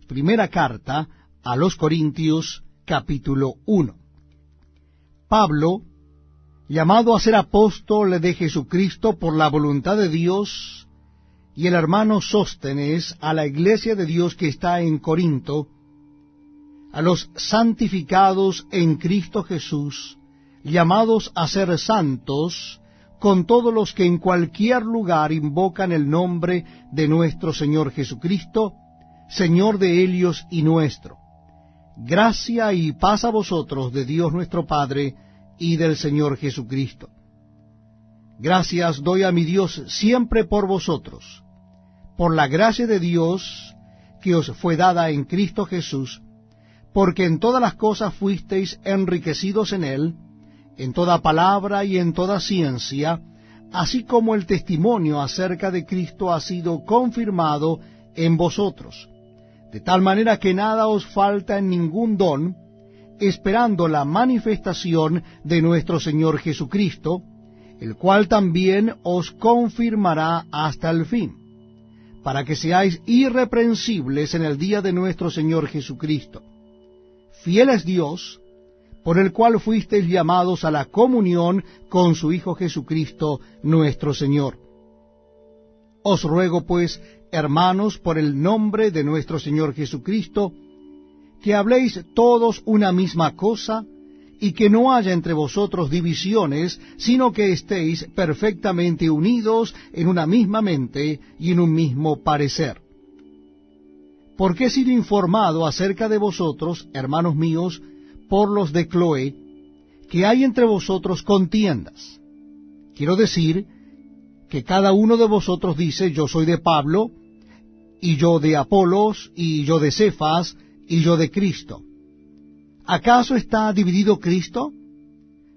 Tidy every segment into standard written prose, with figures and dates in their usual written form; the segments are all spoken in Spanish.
primera carta a los Corintios, capítulo 1. Pablo, llamado a ser apóstol de Jesucristo por la voluntad de Dios, y el hermano Sóstenes, a la iglesia de Dios que está en Corinto, a los santificados en Cristo Jesús, llamados a ser santos, con todos los que en cualquier lugar invocan el nombre de nuestro Señor Jesucristo, Señor de ellos y nuestro. Gracia y paz a vosotros de Dios nuestro Padre y del Señor Jesucristo. Gracias doy a mi Dios siempre por vosotros, por la gracia de Dios que os fue dada en Cristo Jesús, porque en todas las cosas fuisteis enriquecidos en Él, en toda palabra y en toda ciencia, así como el testimonio acerca de Cristo ha sido confirmado en vosotros, de tal manera que nada os falta en ningún don, esperando la manifestación de nuestro Señor Jesucristo, el cual también os confirmará hasta el fin, para que seáis irreprensibles en el día de nuestro Señor Jesucristo. Fiel es Dios, por el cual fuisteis llamados a la comunión con su Hijo Jesucristo nuestro Señor. Os ruego, pues, hermanos, por el nombre de nuestro Señor Jesucristo, que habléis todos una misma cosa, y que no haya entre vosotros divisiones, sino que estéis perfectamente unidos en una misma mente y en un mismo parecer. Porque he sido informado acerca de vosotros, hermanos míos, por los de Cloé, que hay entre vosotros contiendas. Quiero decir que cada uno de vosotros dice, yo soy de Pablo, y yo de Apolos, y yo de Cefas, y yo de Cristo. ¿Acaso está dividido Cristo?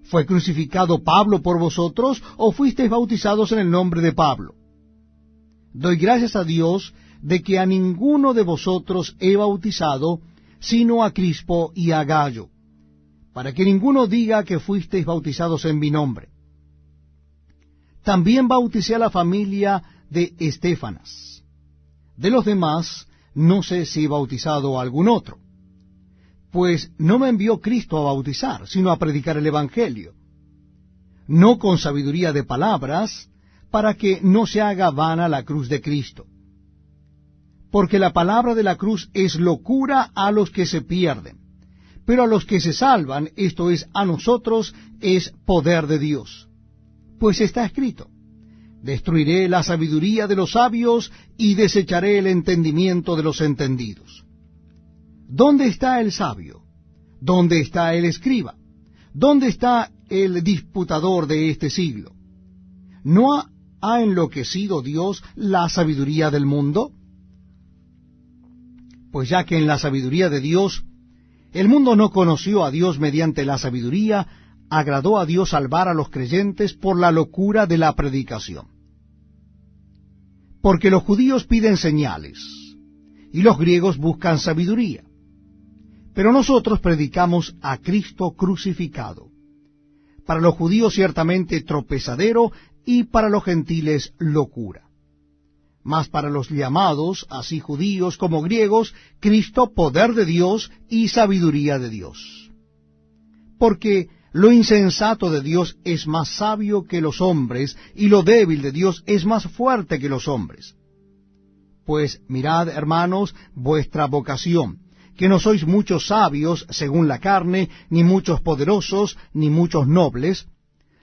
¿Fue crucificado Pablo por vosotros, o fuisteis bautizados en el nombre de Pablo? Doy gracias a Dios de que a ninguno de vosotros he bautizado, sino a Crispo y a Gayo, para que ninguno diga que fuisteis bautizados en mi nombre. También bauticé a la familia de Estéfanas. De los demás, no sé si he bautizado a algún otro, pues no me envió Cristo a bautizar, sino a predicar el Evangelio, no con sabiduría de palabras, para que no se haga vana la cruz de Cristo. Porque la palabra de la cruz es locura a los que se pierden, pero a los que se salvan, esto es, a nosotros, es poder de Dios. Pues está escrito, destruiré la sabiduría de los sabios y desecharé el entendimiento de los entendidos. ¿Dónde está el sabio? ¿Dónde está el escriba? ¿Dónde está el disputador de este siglo? ¿No ha enloquecido Dios la sabiduría del mundo? Pues ya que en la sabiduría de Dios el mundo no conoció a Dios mediante la sabiduría, agradó a Dios salvar a los creyentes por la locura de la predicación. Porque los judíos piden señales, y los griegos buscan sabiduría. Pero nosotros predicamos a Cristo crucificado, para los judíos ciertamente tropezadero, y para los gentiles locura. Mas para los llamados, así judíos como griegos, Cristo poder de Dios y sabiduría de Dios. Porque lo insensato de Dios es más sabio que los hombres, y lo débil de Dios es más fuerte que los hombres. Pues mirad, hermanos, vuestra vocación, que no sois muchos sabios según la carne, ni muchos poderosos, ni muchos nobles,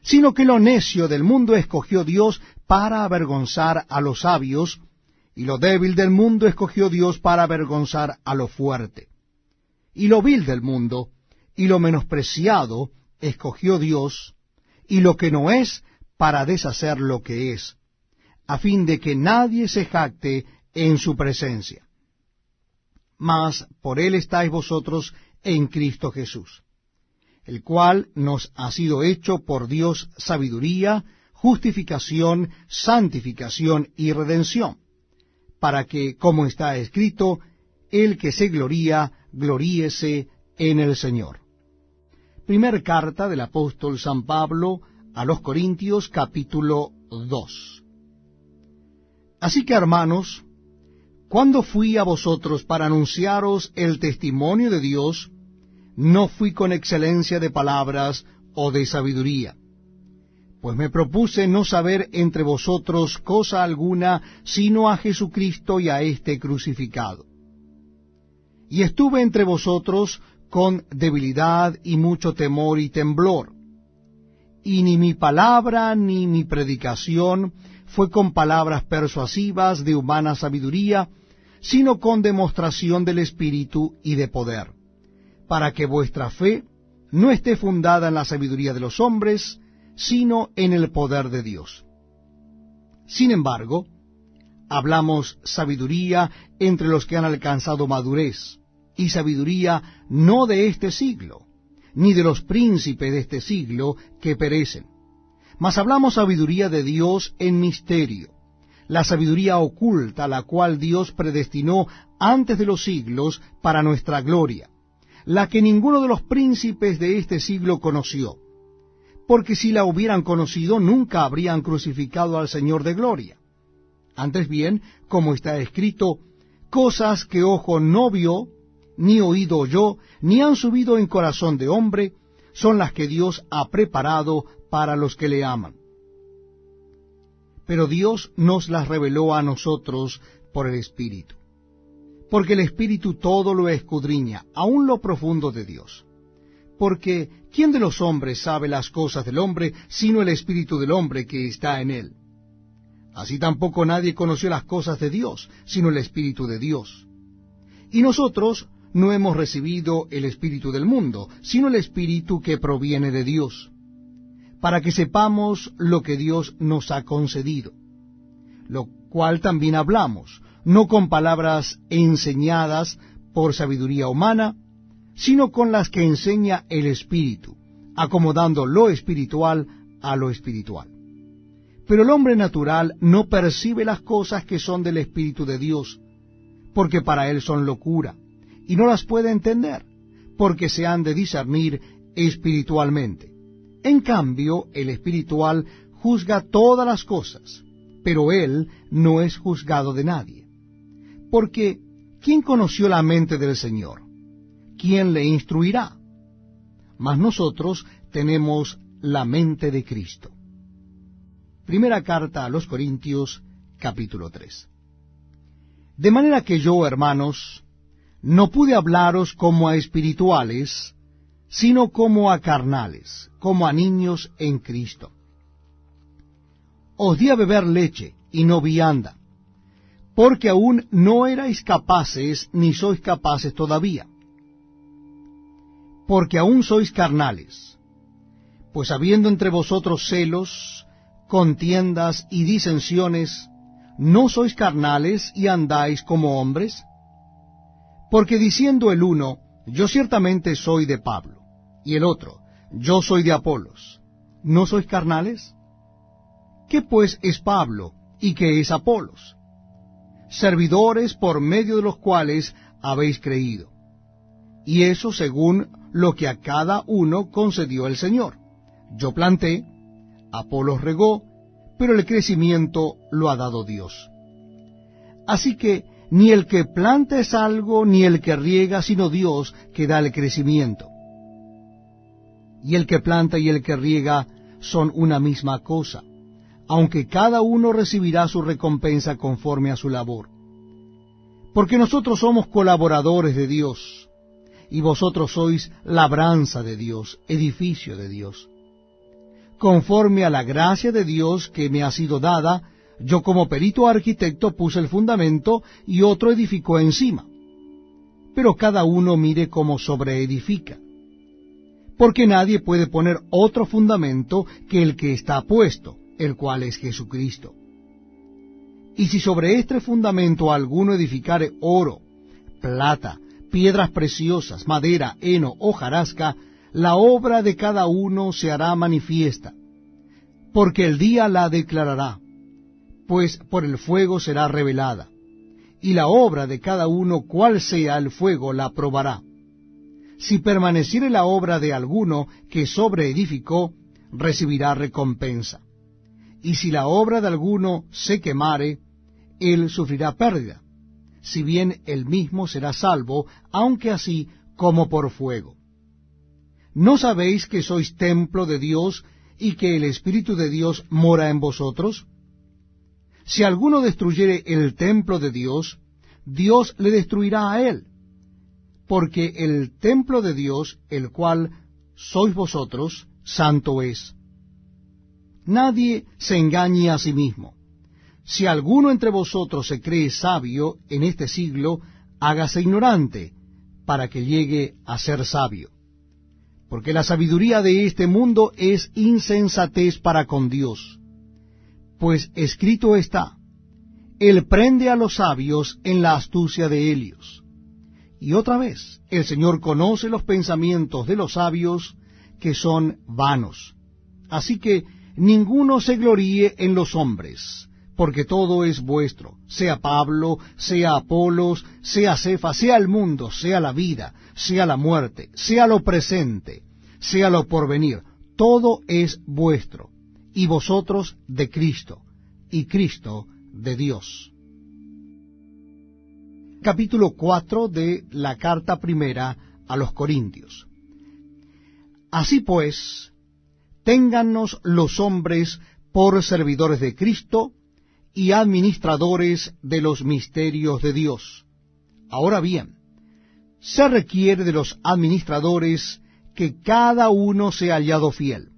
sino que lo necio del mundo escogió Dios para avergonzar a los sabios, y lo débil del mundo escogió Dios para avergonzar a lo fuerte. Y lo vil del mundo, y lo menospreciado, escogió Dios, y lo que no es, para deshacer lo que es, a fin de que nadie se jacte en su presencia. Mas por él estáis vosotros en Cristo Jesús, el cual nos ha sido hecho por Dios sabiduría, justificación, santificación y redención, para que, como está escrito, el que se gloría, gloríese en el Señor. Primer carta del apóstol San Pablo a los Corintios, capítulo 2. Así que, hermanos, Cuando fui a vosotros para anunciaros el testimonio de Dios, no fui con excelencia de palabras o de sabiduría, pues me propuse no saber entre vosotros cosa alguna, sino a Jesucristo y a éste crucificado. Y estuve entre vosotros con debilidad y mucho temor y temblor, y ni mi palabra ni mi predicación fue con palabras persuasivas de humana sabiduría, sino con demostración del Espíritu y de poder, para que vuestra fe no esté fundada en la sabiduría de los hombres, sino en el poder de Dios. Sin embargo, hablamos sabiduría entre los que han alcanzado madurez, y sabiduría no de este siglo, ni de los príncipes de este siglo que perecen, mas hablamos sabiduría de Dios en misterio, la sabiduría oculta, la cual Dios predestinó antes de los siglos para nuestra gloria, la que ninguno de los príncipes de este siglo conoció, porque si la hubieran conocido, nunca habrían crucificado al Señor de gloria. Antes bien, como está escrito, cosas que ojo no vio, ni oído oyó, ni han subido en corazón de hombre, son las que Dios ha preparado para los que le aman. Pero Dios nos las reveló a nosotros por el Espíritu, porque el Espíritu todo lo escudriña, aun lo profundo de Dios. Porque ¿quién de los hombres sabe las cosas del hombre, sino el Espíritu del hombre que está en él? Así tampoco nadie conoció las cosas de Dios, sino el Espíritu de Dios. Y nosotros no hemos recibido el Espíritu del mundo, sino el Espíritu que proviene de Dios, para que sepamos lo que Dios nos ha concedido, lo cual también hablamos, no con palabras enseñadas por sabiduría humana, sino con las que enseña el Espíritu, acomodando lo espiritual a lo espiritual. Pero el hombre natural no percibe las cosas que son del Espíritu de Dios, porque para él son locura, y no las puede entender, porque se han de discernir espiritualmente. En cambio, el espiritual juzga todas las cosas, pero él no es juzgado de nadie. Porque, ¿quién conoció la mente del Señor? ¿Quién le instruirá? Mas nosotros tenemos la mente de Cristo. Primera carta a los Corintios, capítulo 3. De manera que yo, hermanos, no pude hablaros como a espirituales, sino como a carnales, como a niños en Cristo. Os di a beber leche, y no vianda, porque aún no erais capaces, ni sois capaces todavía, porque aún sois carnales. Pues habiendo entre vosotros celos, contiendas y disensiones, ¿no sois carnales y andáis como hombres? Porque diciendo el uno, yo ciertamente soy de Pablo, y el otro, yo soy de Apolos, ¿no sois carnales? ¿Qué pues es Pablo y qué es Apolos? Servidores por medio de los cuales habéis creído, y eso según lo que a cada uno concedió el Señor. Yo planté, Apolos regó, pero el crecimiento lo ha dado Dios. Así que ni el que planta es algo, ni el que riega, sino Dios que da el crecimiento. Y el que planta y el que riega son una misma cosa, aunque cada uno recibirá su recompensa conforme a su labor. Porque nosotros somos colaboradores de Dios, y vosotros sois labranza de Dios, edificio de Dios. Conforme a la gracia de Dios que me ha sido dada, yo como perito arquitecto puse el fundamento y otro edificó encima. Pero cada uno mire cómo sobreedifica. Porque nadie puede poner otro fundamento que el que está puesto, el cual es Jesucristo. Y si sobre este fundamento alguno edificare oro, plata, piedras preciosas, madera, heno, hojarasca, la obra de cada uno se hará manifiesta, porque el día la declarará, pues por el fuego será revelada, y la obra de cada uno, cual sea el fuego, la probará. Si permaneciere la obra de alguno que sobreedificó, recibirá recompensa. Y si la obra de alguno se quemare, él sufrirá pérdida, si bien él mismo será salvo, aunque así como por fuego. ¿No sabéis que sois templo de Dios y que el Espíritu de Dios mora en vosotros? Si alguno destruyere el templo de Dios, Dios le destruirá a él, porque el templo de Dios, el cual sois vosotros, santo es. Nadie se engañe a sí mismo. Si alguno entre vosotros se cree sabio en este siglo, hágase ignorante, para que llegue a ser sabio. Porque la sabiduría de este mundo es insensatez para con Dios. Pues escrito está, Él prende a los sabios en la astucia de ellos. Y otra vez, el Señor conoce los pensamientos de los sabios, que son vanos. Así que ninguno se gloríe en los hombres, porque todo es vuestro, sea Pablo, sea Apolos, sea Cefas, sea el mundo, sea la vida, sea la muerte, sea lo presente, sea lo porvenir, todo es vuestro, y vosotros de Cristo, y Cristo de Dios. Capítulo 4 de la carta primera a los Corintios. Así pues, téngannos los hombres por servidores de Cristo y administradores de los misterios de Dios. Ahora bien, se requiere de los administradores que cada uno sea hallado fiel.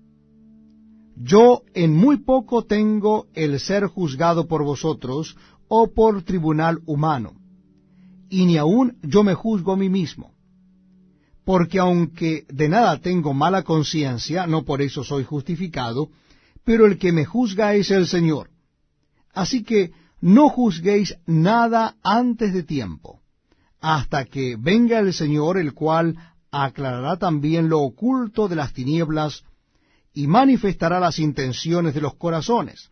Yo en muy poco tengo el ser juzgado por vosotros o por tribunal humano, y ni aun yo me juzgo a mí mismo. Porque aunque de nada tengo mala conciencia, no por eso soy justificado, pero el que me juzga es el Señor. Así que no juzguéis nada antes de tiempo, hasta que venga el Señor, el cual aclarará también lo oculto de las tinieblas y manifestará las intenciones de los corazones.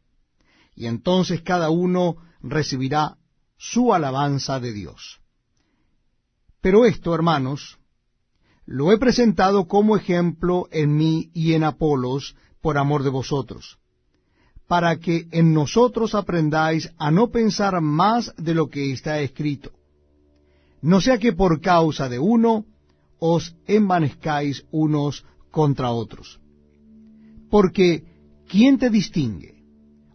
Y entonces cada uno recibirá su alabanza de Dios. Pero esto, hermanos, lo he presentado como ejemplo en mí y en Apolos por amor de vosotros, para que en nosotros aprendáis a no pensar más de lo que está escrito, no sea que por causa de uno os envanezcáis unos contra otros. Porque, ¿quién te distingue?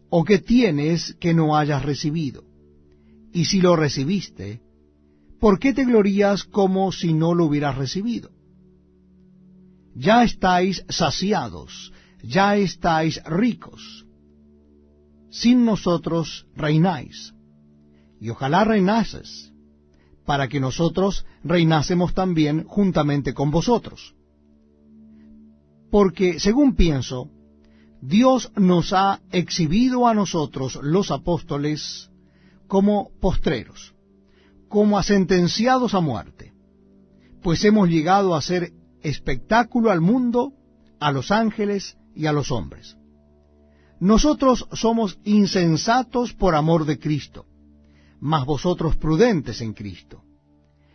¿O qué tienes que no hayas recibido? Y si lo recibiste, ¿por qué te glorías como si no lo hubieras recibido? Ya estáis saciados, ya estáis ricos. Sin nosotros reináis, y ojalá reinases, para que nosotros reinásemos también juntamente con vosotros. Porque, según pienso, Dios nos ha exhibido a nosotros, los apóstoles, como postreros, como a sentenciados a muerte, pues hemos llegado a ser espectáculo al mundo, a los ángeles y a los hombres. Nosotros somos insensatos por amor de Cristo, mas vosotros prudentes en Cristo.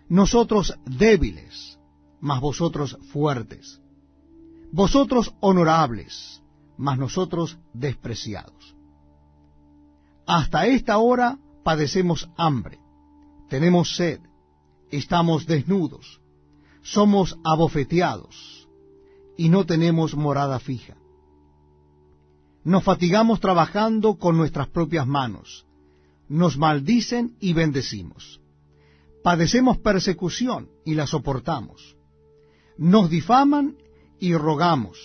Nosotros débiles, mas vosotros fuertes. Vosotros honorables, mas nosotros despreciados. Hasta esta hora padecemos hambre, tenemos sed, estamos desnudos, somos abofeteados, y no tenemos morada fija. Nos fatigamos trabajando con nuestras propias manos, nos maldicen y bendecimos. Padecemos persecución y la soportamos. Nos difaman y rogamos.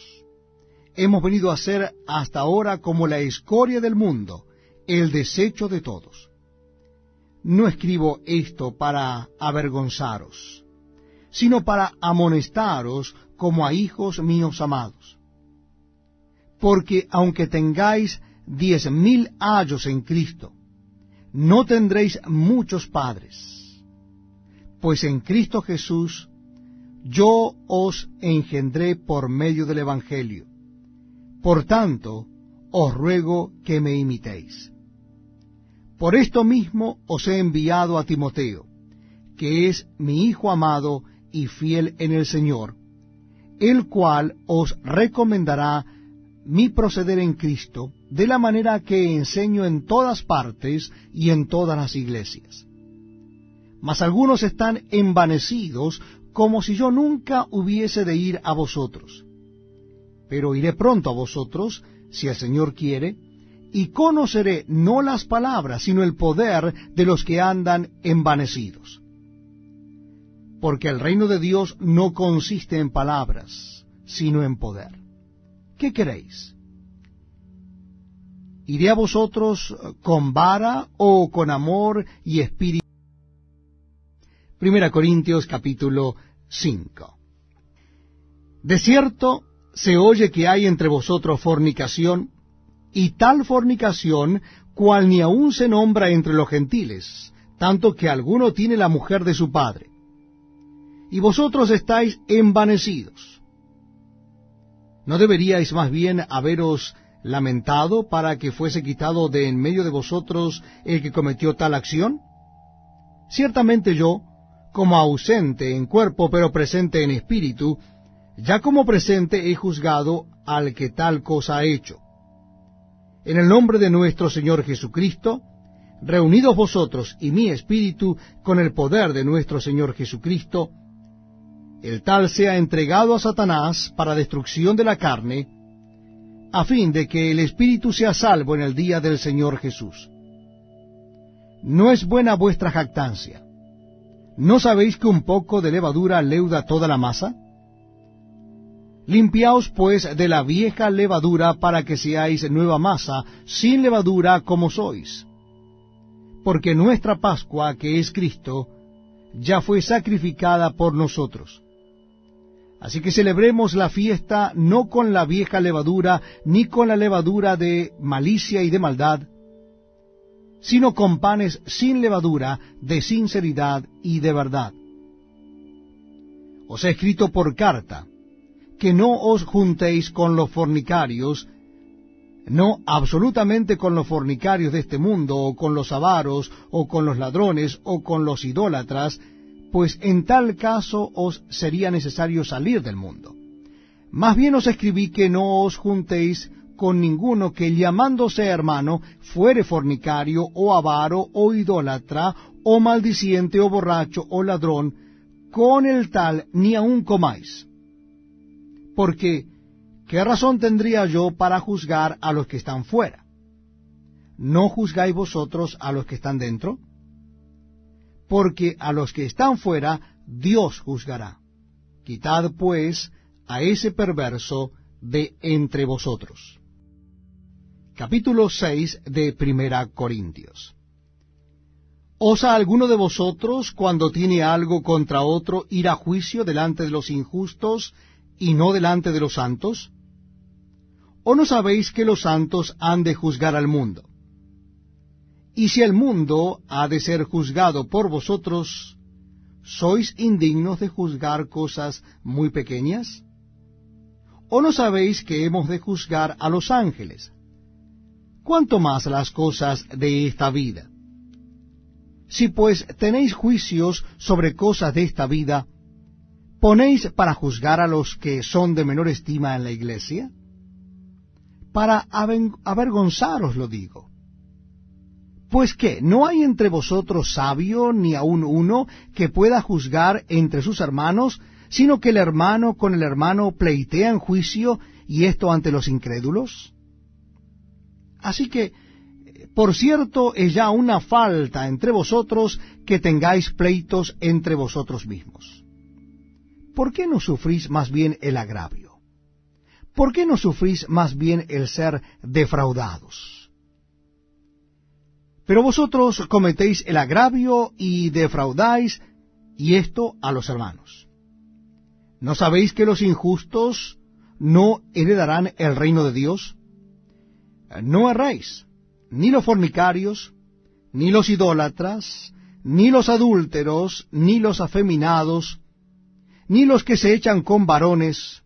Hemos venido a ser hasta ahora como la escoria del mundo, el desecho de todos. No escribo esto para avergonzaros, sino para amonestaros como a hijos míos amados. Porque aunque tengáis 10,000 ayos en Cristo, no tendréis muchos padres, pues en Cristo Jesús yo os engendré por medio del Evangelio. Por tanto, os ruego que me imitéis. Por esto mismo os he enviado a Timoteo, que es mi hijo amado y fiel en el Señor, el cual os recomendará mi proceder en Cristo, de la manera que enseño en todas partes y en todas las iglesias. Mas algunos están envanecidos, como si yo nunca hubiese de ir a vosotros. Pero iré pronto a vosotros, si el Señor quiere, y conoceré no las palabras, sino el poder de los que andan envanecidos. Porque el reino de Dios no consiste en palabras, sino en poder. ¿Qué queréis? ¿Iré a vosotros con vara o con amor y espíritu? 1 Corintios capítulo 5. De cierto, se oye que hay entre vosotros fornicación, y tal fornicación cual ni aun se nombra entre los gentiles, tanto que alguno tiene la mujer de su padre. Y vosotros estáis envanecidos. ¿No deberíais más bien haberos lamentado para que fuese quitado de en medio de vosotros el que cometió tal acción? Ciertamente yo, como ausente en cuerpo pero presente en espíritu, ya como presente he juzgado al que tal cosa ha hecho. En el nombre de nuestro Señor Jesucristo, reunidos vosotros y mi espíritu con el poder de nuestro Señor Jesucristo, el tal sea entregado a Satanás para destrucción de la carne, a fin de que el espíritu sea salvo en el día del Señor Jesús. ¿No es buena vuestra jactancia? ¿No sabéis que un poco de levadura leuda toda la masa? Limpiaos pues de la vieja levadura para que seáis nueva masa, sin levadura como sois. Porque nuestra Pascua, que es Cristo, ya fue sacrificada por nosotros. Así que celebremos la fiesta no con la vieja levadura, ni con la levadura de malicia y de maldad, sino con panes sin levadura, de sinceridad y de verdad. Os he escrito por carta, que no os juntéis con los fornicarios, no absolutamente con los fornicarios de este mundo, o con los avaros, o con los ladrones, o con los idólatras, pues en tal caso os sería necesario salir del mundo. Más bien os escribí que no os juntéis con ninguno que, llamándose hermano, fuere fornicario, o avaro, o idólatra, o maldiciente, o borracho, o ladrón, con el tal ni aun comáis. Porque, ¿qué razón tendría yo para juzgar a los que están fuera? ¿No juzgáis vosotros a los que están dentro? Porque a los que están fuera Dios juzgará. Quitad, pues, a ese perverso de entre vosotros. Capítulo 6 de 1 Corintios. ¿Osa alguno de vosotros, cuando tiene algo contra otro, ir a juicio delante de los injustos y no delante de los santos? ¿O no sabéis que los santos han de juzgar al mundo? Y si el mundo ha de ser juzgado por vosotros, ¿sois indignos de juzgar cosas muy pequeñas? ¿O no sabéis que hemos de juzgar a los ángeles? ¿Cuánto más las cosas de esta vida? Si pues tenéis juicios sobre cosas de esta vida, ¿ponéis para juzgar a los que son de menor estima en la iglesia? Para avergonzaros lo digo. Pues ¿qué? ¿No hay entre vosotros sabio ni aun uno que pueda juzgar entre sus hermanos, sino que el hermano con el hermano pleitea en juicio, y esto ante los incrédulos? Así que, por cierto, es ya una falta entre vosotros que tengáis pleitos entre vosotros mismos. ¿Por qué no sufrís más bien el agravio? ¿Por qué no sufrís más bien el ser defraudados? Pero vosotros cometéis el agravio y defraudáis, y esto a los hermanos. ¿No sabéis que los injustos no heredarán el reino de Dios? No erréis, ni los fornicarios, ni los idólatras, ni los adúlteros, ni los afeminados, ni los que se echan con varones,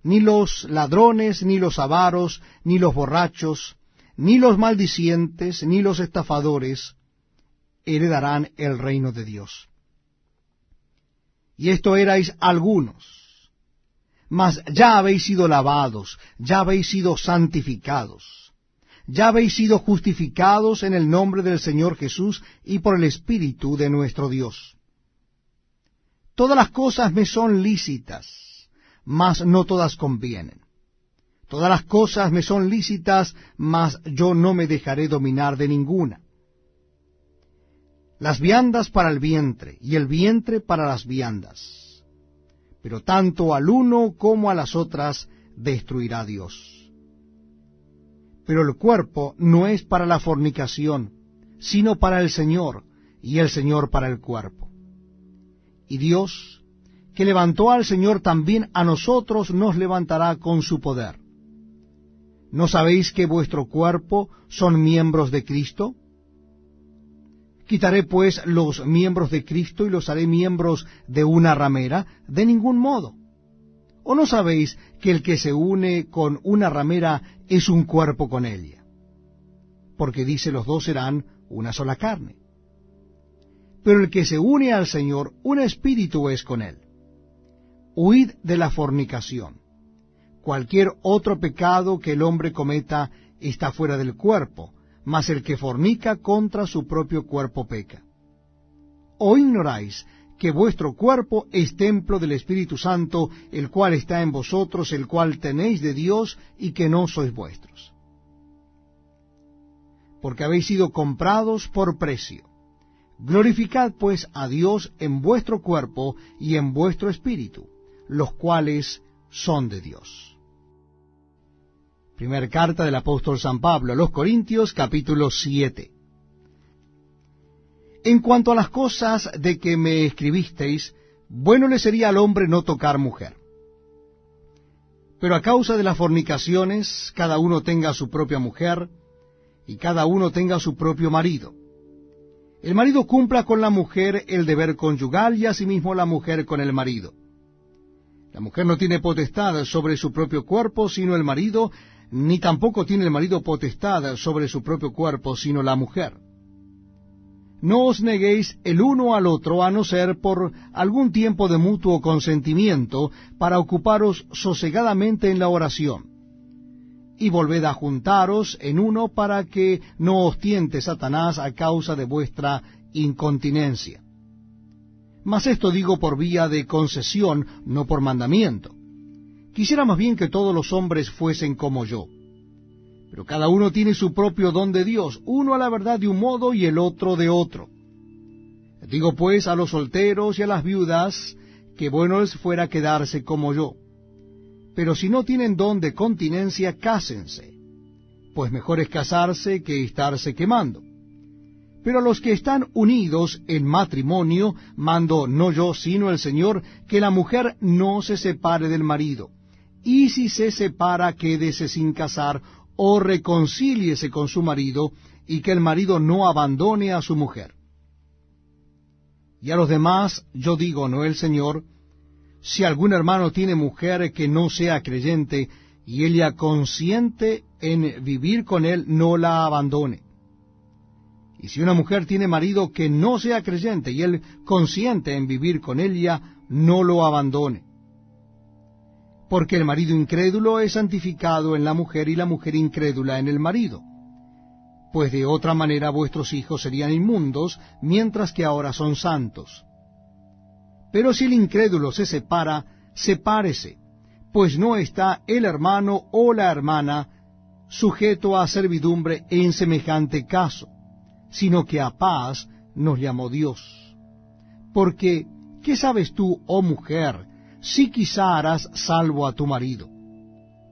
ni los ladrones, ni los avaros, ni los borrachos, ni los maldicientes, ni los estafadores heredarán el reino de Dios. Y esto erais algunos, mas ya habéis sido lavados, ya habéis sido santificados, ya habéis sido justificados en el nombre del Señor Jesús y por el Espíritu de nuestro Dios. Todas las cosas me son lícitas, mas no todas convienen. Todas las cosas me son lícitas, mas yo no me dejaré dominar de ninguna. Las viandas para el vientre, y el vientre para las viandas. Pero tanto al uno como a las otras destruirá Dios. Pero el cuerpo no es para la fornicación, sino para el Señor, y el Señor para el cuerpo. Y Dios, que levantó al Señor, también a nosotros nos levantará con su poder. ¿No sabéis que vuestro cuerpo son miembros de Cristo? ¿Quitaré pues los miembros de Cristo y los haré miembros de una ramera? De ningún modo. ¿O no sabéis que el que se une con una ramera es un cuerpo con ella? Porque dice, los dos serán una sola carne. Pero el que se une al Señor, un espíritu es con él. Huid de la fornicación. Cualquier otro pecado que el hombre cometa está fuera del cuerpo, mas el que fornica contra su propio cuerpo peca. ¿O ignoráis que vuestro cuerpo es templo del Espíritu Santo, el cual está en vosotros, el cual tenéis de Dios, y que no sois vuestros? Porque habéis sido comprados por precio. Glorificad pues a Dios en vuestro cuerpo y en vuestro espíritu, los cuales son de Dios. Primera carta del apóstol San Pablo a los Corintios, capítulo 7. En cuanto a las cosas de que me escribisteis, bueno le sería al hombre no tocar mujer. Pero a causa de las fornicaciones, cada uno tenga su propia mujer, y cada uno tenga su propio marido. El marido cumpla con la mujer el deber conyugal, y asimismo la mujer con el marido. La mujer no tiene potestad sobre su propio cuerpo, sino el marido, ni tampoco tiene el marido potestad sobre su propio cuerpo, sino la mujer. No os neguéis el uno al otro, a no ser por algún tiempo de mutuo consentimiento, para ocuparos sosegadamente en la oración. Y volved a juntaros en uno, para que no os tiente Satanás a causa de vuestra incontinencia. Mas esto digo por vía de concesión, no por mandamiento. Quisiera más bien que todos los hombres fuesen como yo. Pero cada uno tiene su propio don de Dios, uno a la verdad de un modo y el otro de otro. Digo pues a los solteros y a las viudas, que bueno les fuera quedarse como yo. Pero si no tienen don de continencia, cásense, pues mejor es casarse que estarse quemando. Pero a los que están unidos en matrimonio, mando no yo, sino el Señor, que la mujer no se separe del marido. Y si se separa, quédese sin casar, o reconcíliese con su marido, y que el marido no abandone a su mujer. Y a los demás yo digo, no el Señor, si algún hermano tiene mujer que no sea creyente, y ella consiente en vivir con él, no la abandone. Y si una mujer tiene marido que no sea creyente, y él consiente en vivir con ella, no lo abandone. Porque el marido incrédulo es santificado en la mujer, y la mujer incrédula en el marido. Pues de otra manera vuestros hijos serían inmundos, mientras que ahora son santos. Pero si el incrédulo se separa, sepárese, pues no está el hermano o la hermana sujeto a servidumbre en semejante caso, sino que a paz nos llamó Dios. Porque, ¿qué sabes tú, oh mujer, si quizá harás salvo a tu marido?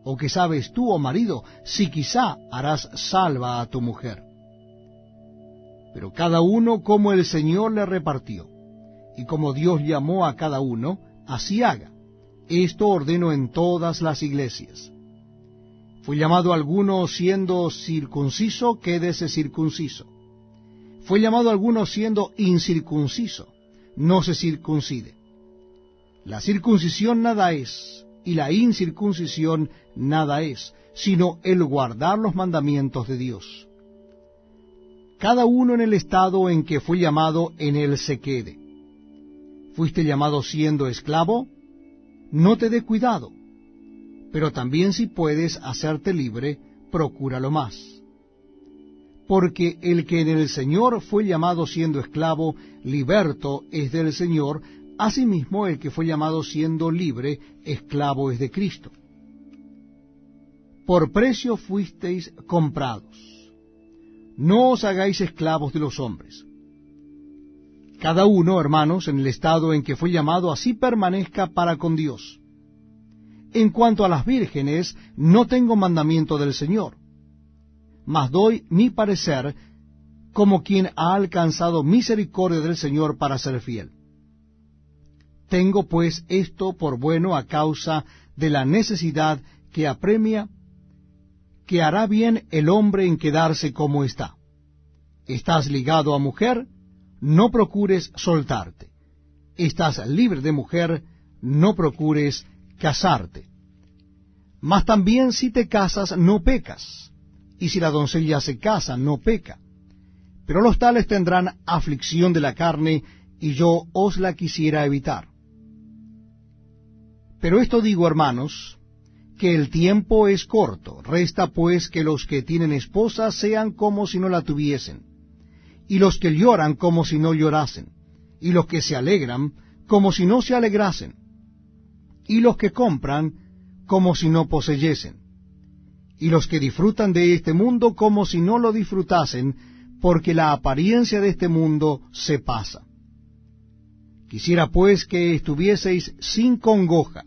¿O qué sabes tú, oh marido, si quizá harás salva a tu mujer? Pero cada uno como el Señor le repartió, y como Dios llamó a cada uno, así haga. Esto ordeno en todas las iglesias. Fue llamado alguno siendo circunciso, quédese circunciso. Fue llamado alguno siendo incircunciso, no se circuncide. La circuncisión nada es, y la incircuncisión nada es, sino el guardar los mandamientos de Dios. Cada uno en el estado en que fue llamado, en él se quede. ¿Fuiste llamado siendo esclavo? No te dé cuidado, pero también si puedes hacerte libre, procúralo más. porque el que en el Señor fue llamado siendo esclavo, liberto es del Señor, asimismo el que fue llamado siendo libre, esclavo es de Cristo. Por precio fuisteis comprados. No os hagáis esclavos de los hombres. Cada uno, hermanos, en el estado en que fue llamado, así permanezca para con Dios. En cuanto a las vírgenes, no tengo mandamiento del Señor, mas doy mi parecer como quien ha alcanzado misericordia del Señor para ser fiel. Tengo pues esto por bueno a causa de la necesidad que apremia, que hará bien el hombre en quedarse como está. Estás ligado a mujer, no procures soltarte. Estás libre de mujer, no procures casarte. Mas también si te casas, no pecas. Y si la doncella se casa, no peca. Pero los tales tendrán aflicción de la carne, y yo os la quisiera evitar. Pero esto digo, hermanos, que el tiempo es corto. Resta pues que los que tienen esposa sean como si no la tuviesen, y los que lloran como si no llorasen, y los que se alegran como si no se alegrasen, y los que compran como si no poseyesen, y los que disfrutan de este mundo como si no lo disfrutasen, porque la apariencia de este mundo se pasa. Quisiera pues que estuvieseis sin congoja.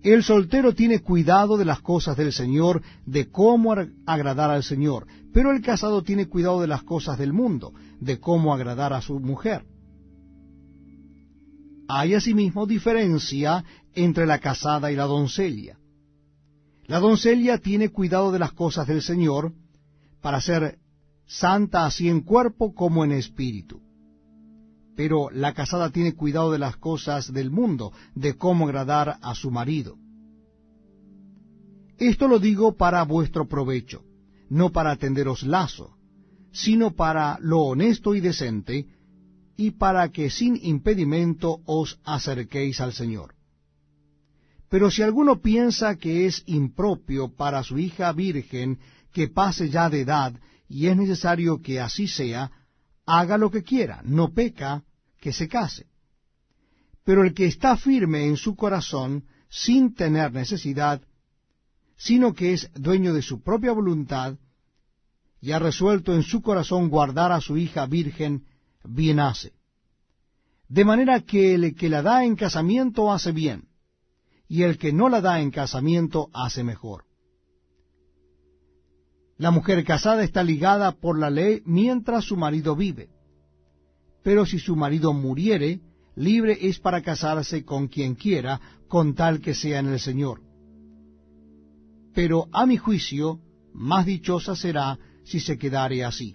El soltero tiene cuidado de las cosas del Señor, de cómo agradar al Señor, pero el casado tiene cuidado de las cosas del mundo, de cómo agradar a su mujer. Hay asimismo diferencia entre la casada y la doncella. La doncella tiene cuidado de las cosas del Señor, para ser santa así en cuerpo como en espíritu. Pero la casada tiene cuidado de las cosas del mundo, de cómo agradar a su marido. Esto lo digo para vuestro provecho, no para tenderos lazo, sino para lo honesto y decente, y para que sin impedimento os acerquéis al Señor. Pero si alguno piensa que es impropio para su hija virgen que pase ya de edad, y es necesario que así sea, haga lo que quiera, no peca que se case. Pero el que está firme en su corazón, sin tener necesidad, sino que es dueño de su propia voluntad, y ha resuelto en su corazón guardar a su hija virgen, bien hace. De manera que el que la da en casamiento hace bien, y el que no la da en casamiento hace mejor. La mujer casada está ligada por la ley mientras su marido vive. Pero si su marido muriere, libre es para casarse con quien quiera, con tal que sea en el Señor. Pero a mi juicio, más dichosa será si se quedare así.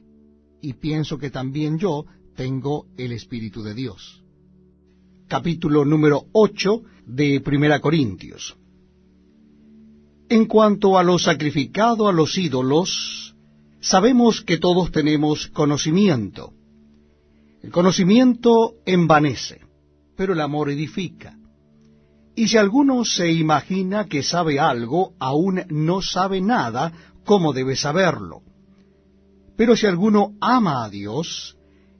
Y pienso que también yo tengo el Espíritu de Dios. Capítulo número 8 de 1 Corintios. En cuanto a lo sacrificado a los ídolos, sabemos que todos tenemos conocimiento. El conocimiento envanece, pero el amor edifica. Y si alguno se imagina que sabe algo, aún no sabe nada como debe saberlo. Pero si alguno ama a Dios,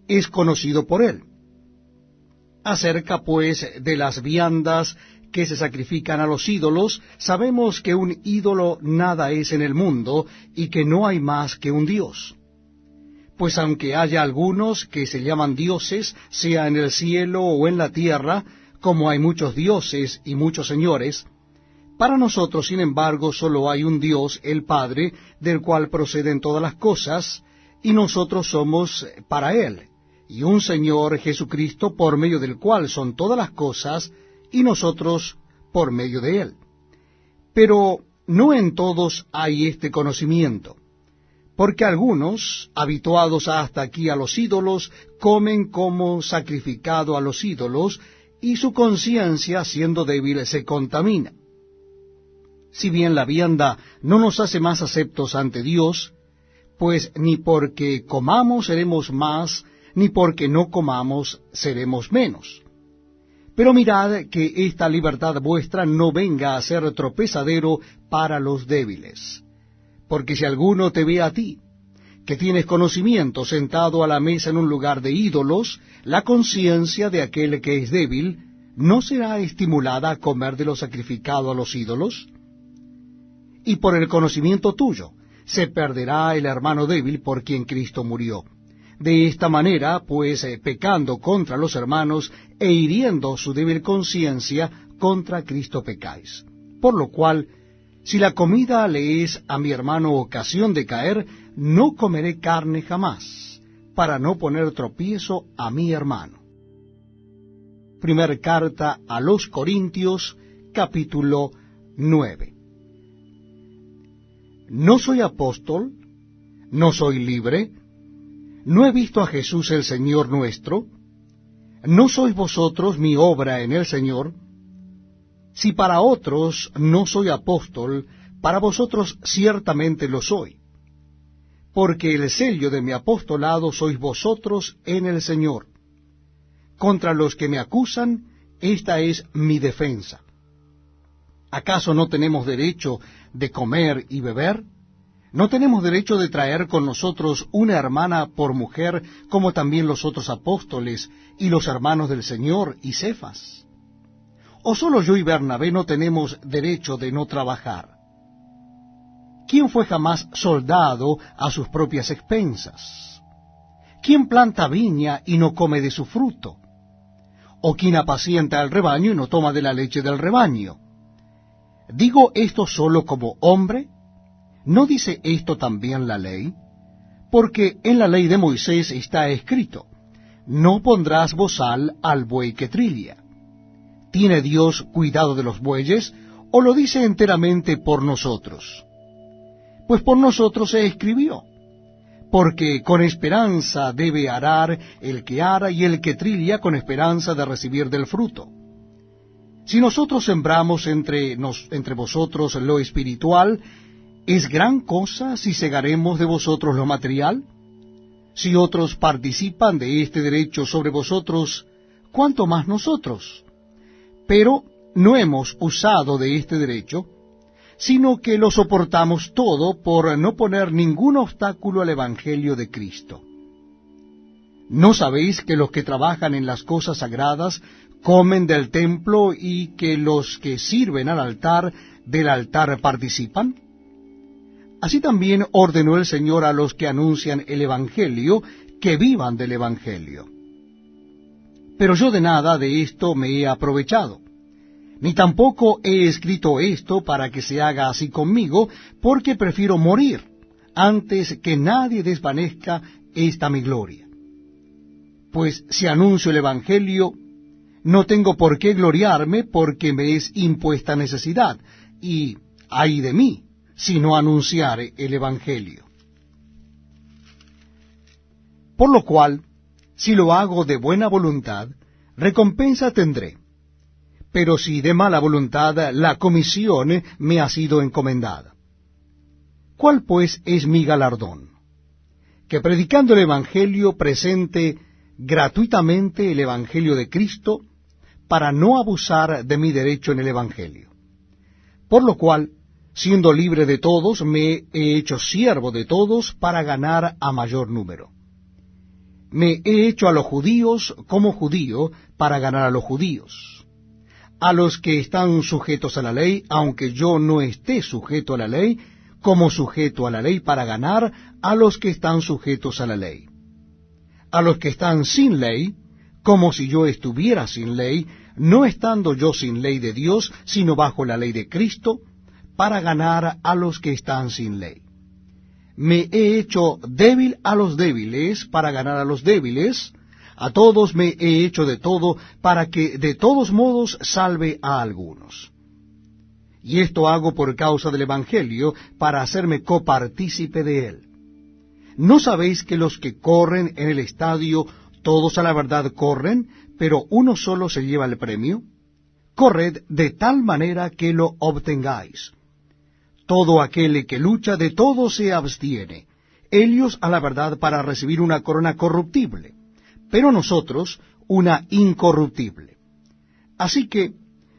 es conocido por él. Acerca, pues, de las viandas que se sacrifican a los ídolos, sabemos que un ídolo nada es en el mundo, y que no hay más que un Dios. Pues aunque haya algunos que se llaman dioses, sea en el cielo o en la tierra, como hay muchos dioses y muchos señores, para nosotros, sin embargo, solo hay un Dios, el Padre, del cual proceden todas las cosas, y nosotros somos para Él, y un Señor Jesucristo, por medio del cual son todas las cosas, y nosotros por medio de Él. Pero no en todos hay este conocimiento, porque algunos, habituados hasta aquí a los ídolos, comen como sacrificado a los ídolos, y su conciencia, siendo débil, se contamina. Si bien la vianda no nos hace más aceptos ante Dios, pues ni porque comamos seremos más, ni porque no comamos seremos menos. Pero mirad que esta libertad vuestra no venga a ser tropezadero para los débiles. Porque si alguno te ve a ti, que tienes conocimiento, sentado a la mesa en un lugar de ídolos, la conciencia de aquel que es débil no será estimulada a comer de lo sacrificado a los ídolos? Y por el conocimiento tuyo se perderá el hermano débil por quien Cristo murió. De esta manera, pues, pecando contra los hermanos e hiriendo su débil conciencia, contra Cristo pecáis. Por lo cual, si la comida le es a mi hermano ocasión de caer, no comeré carne jamás, para no poner tropiezo a mi hermano. Primera carta a los Corintios, capítulo 9. No soy apóstol, no soy libre, no he visto a Jesús el Señor nuestro, no sois vosotros mi obra en el Señor. Si para otros no soy apóstol, para vosotros ciertamente lo soy, porque el sello de mi apostolado sois vosotros en el Señor. Contra los que me acusan, esta es mi defensa. ¿Acaso no tenemos derecho de comer y beber? ¿No tenemos derecho de traer con nosotros una hermana por mujer, como también los otros apóstoles y los hermanos del Señor y Cefas? ¿O solo yo y Bernabé no tenemos derecho de no trabajar? ¿Quién fue jamás soldado a sus propias expensas? ¿Quién planta viña y no come de su fruto? ¿O quién apacienta al rebaño y no toma de la leche del rebaño? ¿Digo esto solo como hombre? ¿No dice esto también la ley? Porque en la ley de Moisés está escrito: no pondrás bozal al buey que trilla. ¿Tiene Dios cuidado de los bueyes, o lo dice enteramente por nosotros? Pues por nosotros se escribió, porque con esperanza debe arar el que ara, y el que trilla con esperanza de recibir del fruto. Si nosotros sembramos entre vosotros lo espiritual, ¿es gran cosa si segaremos de vosotros lo material? Si otros participan de este derecho sobre vosotros, ¿cuánto más nosotros? Pero no hemos usado de este derecho, sino que lo soportamos todo por no poner ningún obstáculo al Evangelio de Cristo. ¿No sabéis que los que trabajan en las cosas sagradas comen del templo, y que los que sirven al altar del altar participan? Así también ordenó el Señor a los que anuncian el Evangelio, que vivan del Evangelio. Pero yo de nada de esto me he aprovechado, ni tampoco he escrito esto para que se haga así conmigo, porque prefiero morir, antes que nadie desvanezca esta mi gloria. Pues si anuncio el Evangelio, no tengo por qué gloriarme, porque me es impuesta necesidad, y ay de mí, si no anunciare el Evangelio. Por lo cual, si lo hago de buena voluntad, recompensa tendré. Pero si de mala voluntad, la comisión me ha sido encomendada. ¿Cuál pues es mi galardón? Que predicando el Evangelio presente gratuitamente el Evangelio de Cristo, para no abusar de mi derecho en el Evangelio. Por lo cual, siendo libre de todos, me he hecho siervo de todos para ganar a mayor número. Me he hecho a los judíos como judío para ganar a los judíos. A los que están sujetos a la ley, aunque yo no esté sujeto a la ley, como sujeto a la ley para ganar a los que están sujetos a la ley. A los que están sin ley, como si yo estuviera sin ley, no estando yo sin ley de Dios, sino bajo la ley de Cristo, para ganar a los que están sin ley. Me he hecho débil a los débiles, para ganar a los débiles. A todos me he hecho de todo, para que de todos modos salve a algunos. Y esto hago por causa del Evangelio, para hacerme copartícipe de él. ¿No sabéis que los que corren en el estadio, todos a la verdad corren, pero uno solo se lleva el premio? Corred de tal manera que lo obtengáis. Todo aquel que lucha de todo se abstiene, ellos a la verdad para recibir una corona corruptible, pero nosotros una incorruptible. Así que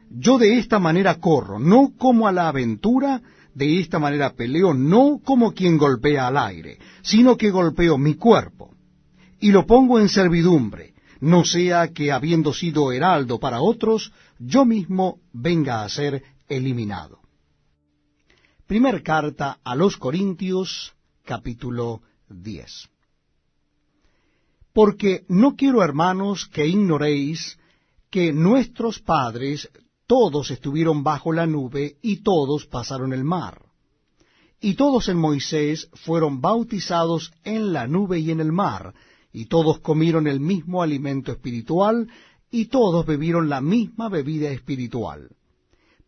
yo de esta manera corro, no como a la aventura, De esta manera peleo no como quien golpea al aire, sino que golpeo mi cuerpo, y lo pongo en servidumbre, no sea que habiendo sido heraldo para otros, yo mismo venga a ser eliminado. Primer carta a los Corintios, capítulo 10. Porque no quiero, hermanos, que ignoréis que nuestros padres todos estuvieron bajo la nube y todos pasaron el mar. Y todos en Moisés fueron bautizados en la nube y en el mar, y todos comieron el mismo alimento espiritual, y todos bebieron la misma bebida espiritual,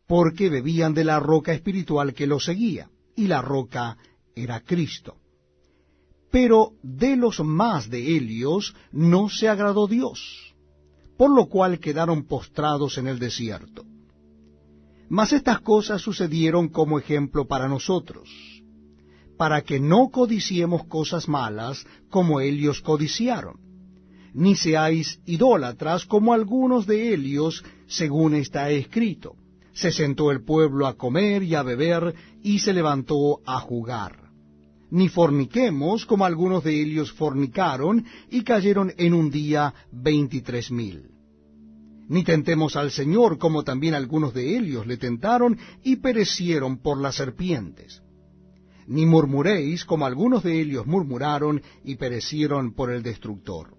porque bebían de la roca espiritual que los seguía, y la roca era Cristo. Pero de los más de ellos no se agradó Dios, por lo cual quedaron postrados en el desierto. Mas estas cosas sucedieron como ejemplo para nosotros, para que no codiciemos cosas malas como ellos codiciaron, ni seáis idólatras como algunos de ellos, según está escrito. Se sentó el pueblo a comer y a beber, y se levantó a jugar. Ni forniquemos como algunos de ellos fornicaron, y cayeron en un día 23,000. Ni tentemos al Señor como también algunos de ellos le tentaron, y perecieron por las serpientes. Ni murmuréis como algunos de ellos murmuraron, y perecieron por el destructor.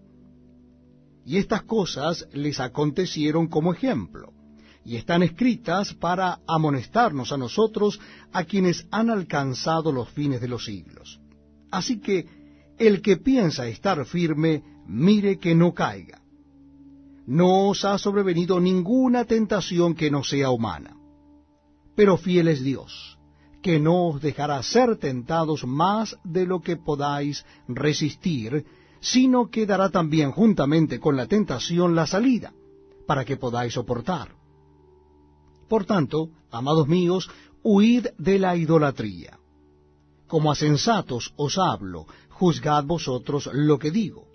Y estas cosas les acontecieron como ejemplo, y están escritas para amonestarnos a nosotros, a quienes han alcanzado los fines de los siglos. Así que el que piensa estar firme, mire que no caiga. No os ha sobrevenido ninguna tentación que no sea humana. Pero fiel es Dios, que no os dejará ser tentados más de lo que podáis resistir, sino que dará también juntamente con la tentación la salida, para que podáis soportar. Por tanto, amados míos, huid de la idolatría. Como a sensatos os hablo, juzgad vosotros lo que digo.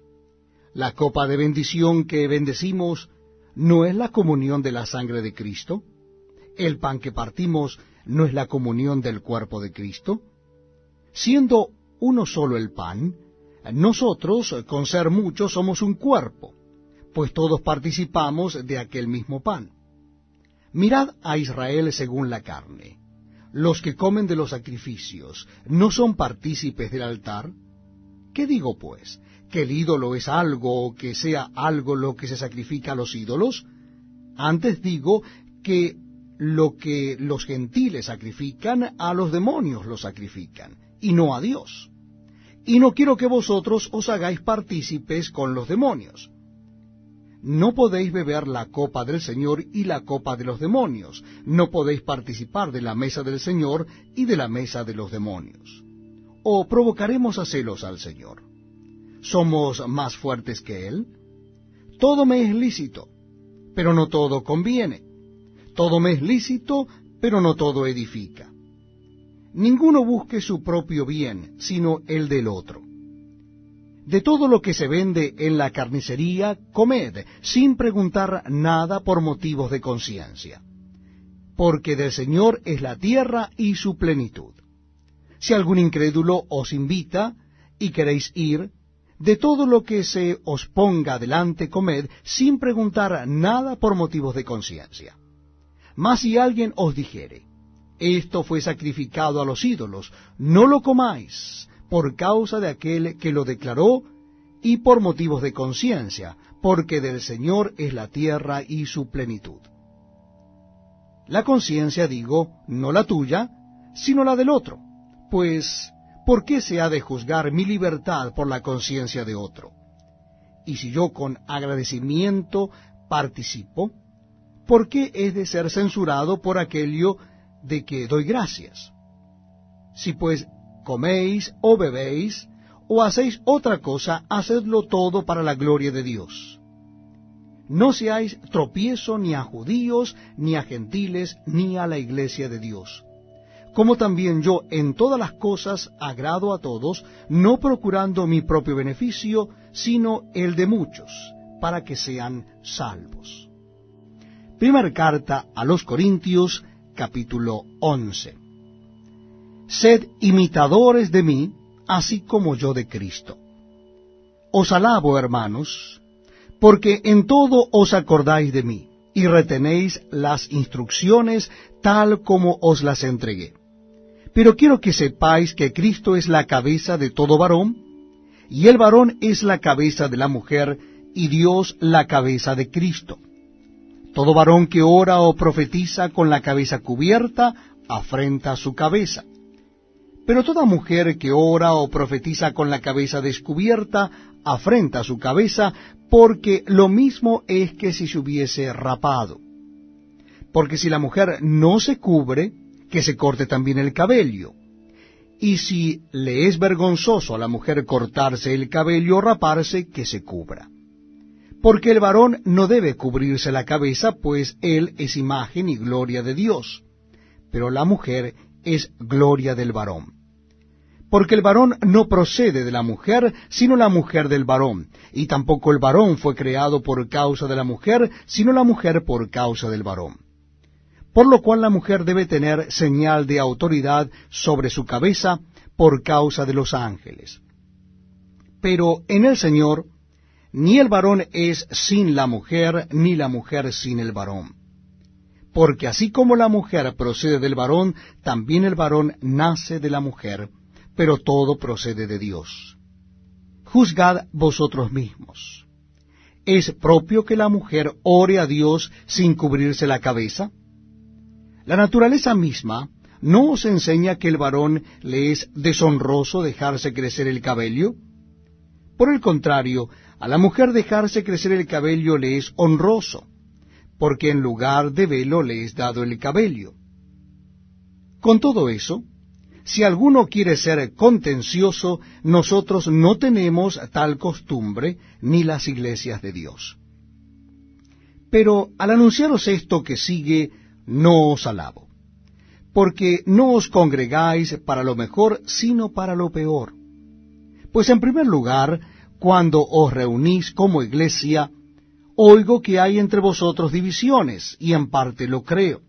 La copa de bendición que bendecimos, ¿no es la comunión de la sangre de Cristo? ¿El pan que partimos no es la comunión del cuerpo de Cristo? Siendo uno solo el pan, nosotros, con ser muchos, somos un cuerpo, pues todos participamos de aquel mismo pan. Mirad a Israel según la carne. Los que comen de los sacrificios, ¿no son partícipes del altar? ¿Qué digo, pues? ¿Que el ídolo es algo o que sea algo lo que se sacrifica a los ídolos? Antes digo que lo que los gentiles sacrifican, a los demonios lo sacrifican, y no a Dios. Y no quiero que vosotros os hagáis partícipes con los demonios. No podéis beber la copa del Señor y la copa de los demonios. No podéis participar de la mesa del Señor y de la mesa de los demonios. ¿O provocaremos a celos al Señor? ¿Somos más fuertes que Él? Todo me es lícito, pero no todo conviene. Todo me es lícito, pero no todo edifica. Ninguno busque su propio bien, sino el del otro. De todo lo que se vende en la carnicería, comed, sin preguntar nada por motivos de conciencia. Porque del Señor es la tierra y su plenitud. Si algún incrédulo os invita, y queréis ir, de todo lo que se os ponga delante comed, sin preguntar nada por motivos de conciencia. Mas si alguien os dijere, esto fue sacrificado a los ídolos, no lo comáis, por causa de aquel que lo declaró, y por motivos de conciencia, porque del Señor es la tierra y su plenitud. La conciencia, digo, no la tuya, sino la del otro, pues, ¿por qué se ha de juzgar mi libertad por la conciencia de otro? Y si yo con agradecimiento participo, ¿por qué he de ser censurado por aquello de que doy gracias? Si pues coméis o bebéis, o hacéis otra cosa, hacedlo todo para la gloria de Dios. No seáis tropiezo ni a judíos, ni a gentiles, ni a la iglesia de Dios. Como también yo en todas las cosas agrado a todos, no procurando mi propio beneficio, sino el de muchos, para que sean salvos. Primera carta a los Corintios, capítulo 11. Sed imitadores de mí, así como yo de Cristo. Os alabo, hermanos, porque en todo os acordáis de mí, y retenéis las instrucciones tal como os las entregué. Pero quiero que sepáis que Cristo es la cabeza de todo varón, y el varón es la cabeza de la mujer, y Dios la cabeza de Cristo. Todo varón que ora o profetiza con la cabeza cubierta, afrenta su cabeza. Pero toda mujer que ora o profetiza con la cabeza descubierta, afrenta su cabeza, porque lo mismo es que si se hubiese rapado. Porque si la mujer no se cubre, que se corte también el cabello. Y si le es vergonzoso a la mujer cortarse el cabello o raparse, que se cubra. Porque el varón no debe cubrirse la cabeza, pues él es imagen y gloria de Dios, pero la mujer es gloria del varón. Porque el varón no procede de la mujer, sino la mujer del varón, y tampoco el varón fue creado por causa de la mujer, sino la mujer por causa del varón. Por lo cual la mujer debe tener señal de autoridad sobre su cabeza por causa de los ángeles. Pero en el Señor, ni el varón es sin la mujer, ni la mujer sin el varón. Porque así como la mujer procede del varón, también el varón nace de la mujer, pero todo procede de Dios. Juzgad vosotros mismos. ¿Es propio que la mujer ore a Dios sin cubrirse la cabeza? La naturaleza misma ¿no os enseña que el varón le es deshonroso dejarse crecer el cabello? Por el contrario, a la mujer dejarse crecer el cabello le es honroso, porque en lugar de velo le es dado el cabello. Con todo eso, si alguno quiere ser contencioso, nosotros no tenemos tal costumbre, ni las iglesias de Dios. Pero al anunciaros esto que sigue, no os alabo, porque no os congregáis para lo mejor, sino para lo peor. Pues en primer lugar, cuando os reunís como iglesia, oigo que hay entre vosotros divisiones, y en parte lo creo,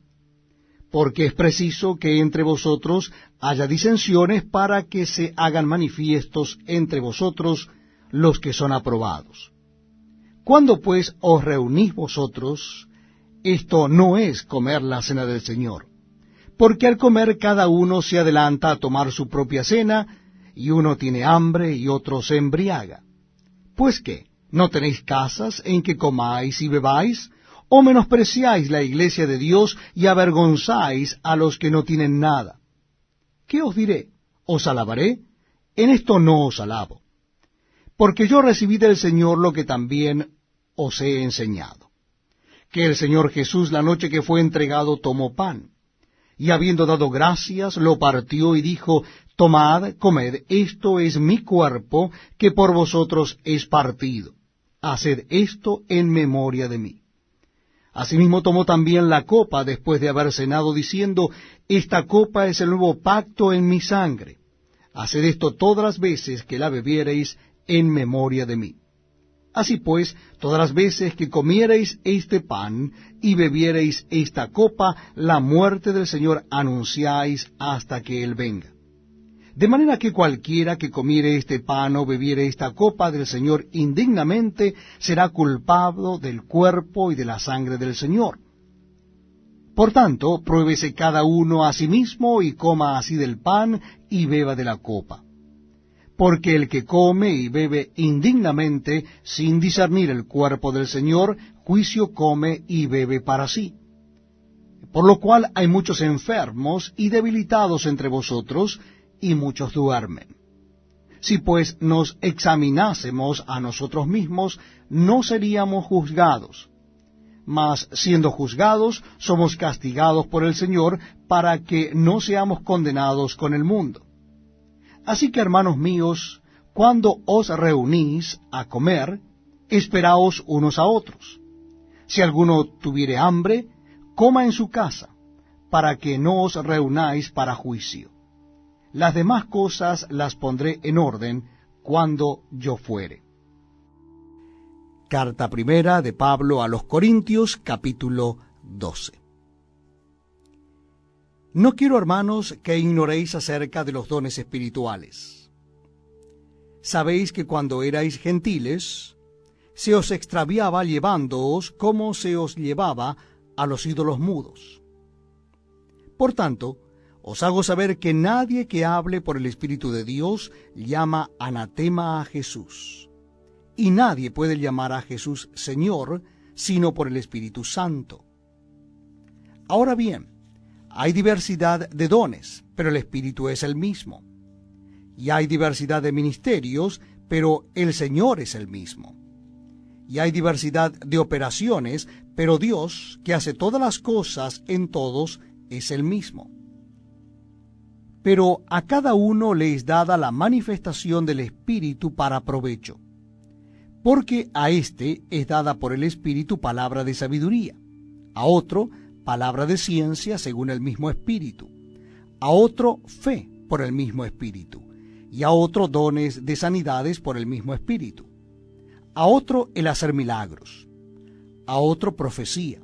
porque es preciso que entre vosotros haya disensiones para que se hagan manifiestos entre vosotros los que son aprobados. Cuando pues os reunís vosotros, esto no es comer la cena del Señor, porque al comer cada uno se adelanta a tomar su propia cena, y uno tiene hambre y otro se embriaga. ¿Pues qué? ¿No tenéis casas en que comáis y bebáis? ¿O menospreciáis la iglesia de Dios y avergonzáis a los que no tienen nada? ¿Qué os diré? ¿Os alabaré? En esto no os alabo. Porque yo recibí del Señor lo que también os he enseñado. Que el Señor Jesús, la noche que fue entregado, tomó pan, y habiendo dado gracias, lo partió y dijo: Tomad, comed, esto es mi cuerpo, que por vosotros es partido. Haced esto en memoria de mí. Asimismo tomó también la copa después de haber cenado, diciendo: Esta copa es el nuevo pacto en mi sangre. Haced esto todas las veces que la bebiereis en memoria de mí. Así pues, todas las veces que comiereis este pan y bebiereis esta copa, la muerte del Señor anunciáis hasta que Él venga. De manera que cualquiera que comiere este pan o bebiere esta copa del Señor indignamente, será culpado del cuerpo y de la sangre del Señor. Por tanto, pruébese cada uno a sí mismo, y coma así del pan y beba de la copa. Porque el que come y bebe indignamente, sin discernir el cuerpo del Señor, juicio come y bebe para sí. Por lo cual hay muchos enfermos y debilitados entre vosotros, y muchos duermen. Si pues nos examinásemos a nosotros mismos, no seríamos juzgados. Mas siendo juzgados, somos castigados por el Señor, para que no seamos condenados con el mundo. Así que, hermanos míos, cuando os reunís a comer, esperaos unos a otros. Si alguno tuviere hambre, coma en su casa, para que no os reunáis para juicio. Las demás cosas las pondré en orden cuando yo fuere. Carta primera de Pablo a los Corintios, capítulo 12. No quiero, hermanos, que ignoréis acerca de los dones espirituales. Sabéis que cuando erais gentiles, se os extraviaba llevándoos como se os llevaba a los ídolos mudos. Por tanto, os hago saber que nadie que hable por el Espíritu de Dios llama anatema a Jesús, y nadie puede llamar a Jesús Señor, sino por el Espíritu Santo. Ahora bien, hay diversidad de dones, pero el Espíritu es el mismo. Y hay diversidad de ministerios, pero el Señor es el mismo. Y hay diversidad de operaciones, pero Dios, que hace todas las cosas en todos, es el mismo. Pero a cada uno le es dada la manifestación del Espíritu para provecho. Porque a éste es dada por el Espíritu palabra de sabiduría, a otro palabra de ciencia según el mismo Espíritu, a otro fe por el mismo Espíritu, y a otro dones de sanidades por el mismo Espíritu, a otro el hacer milagros, a otro profecía,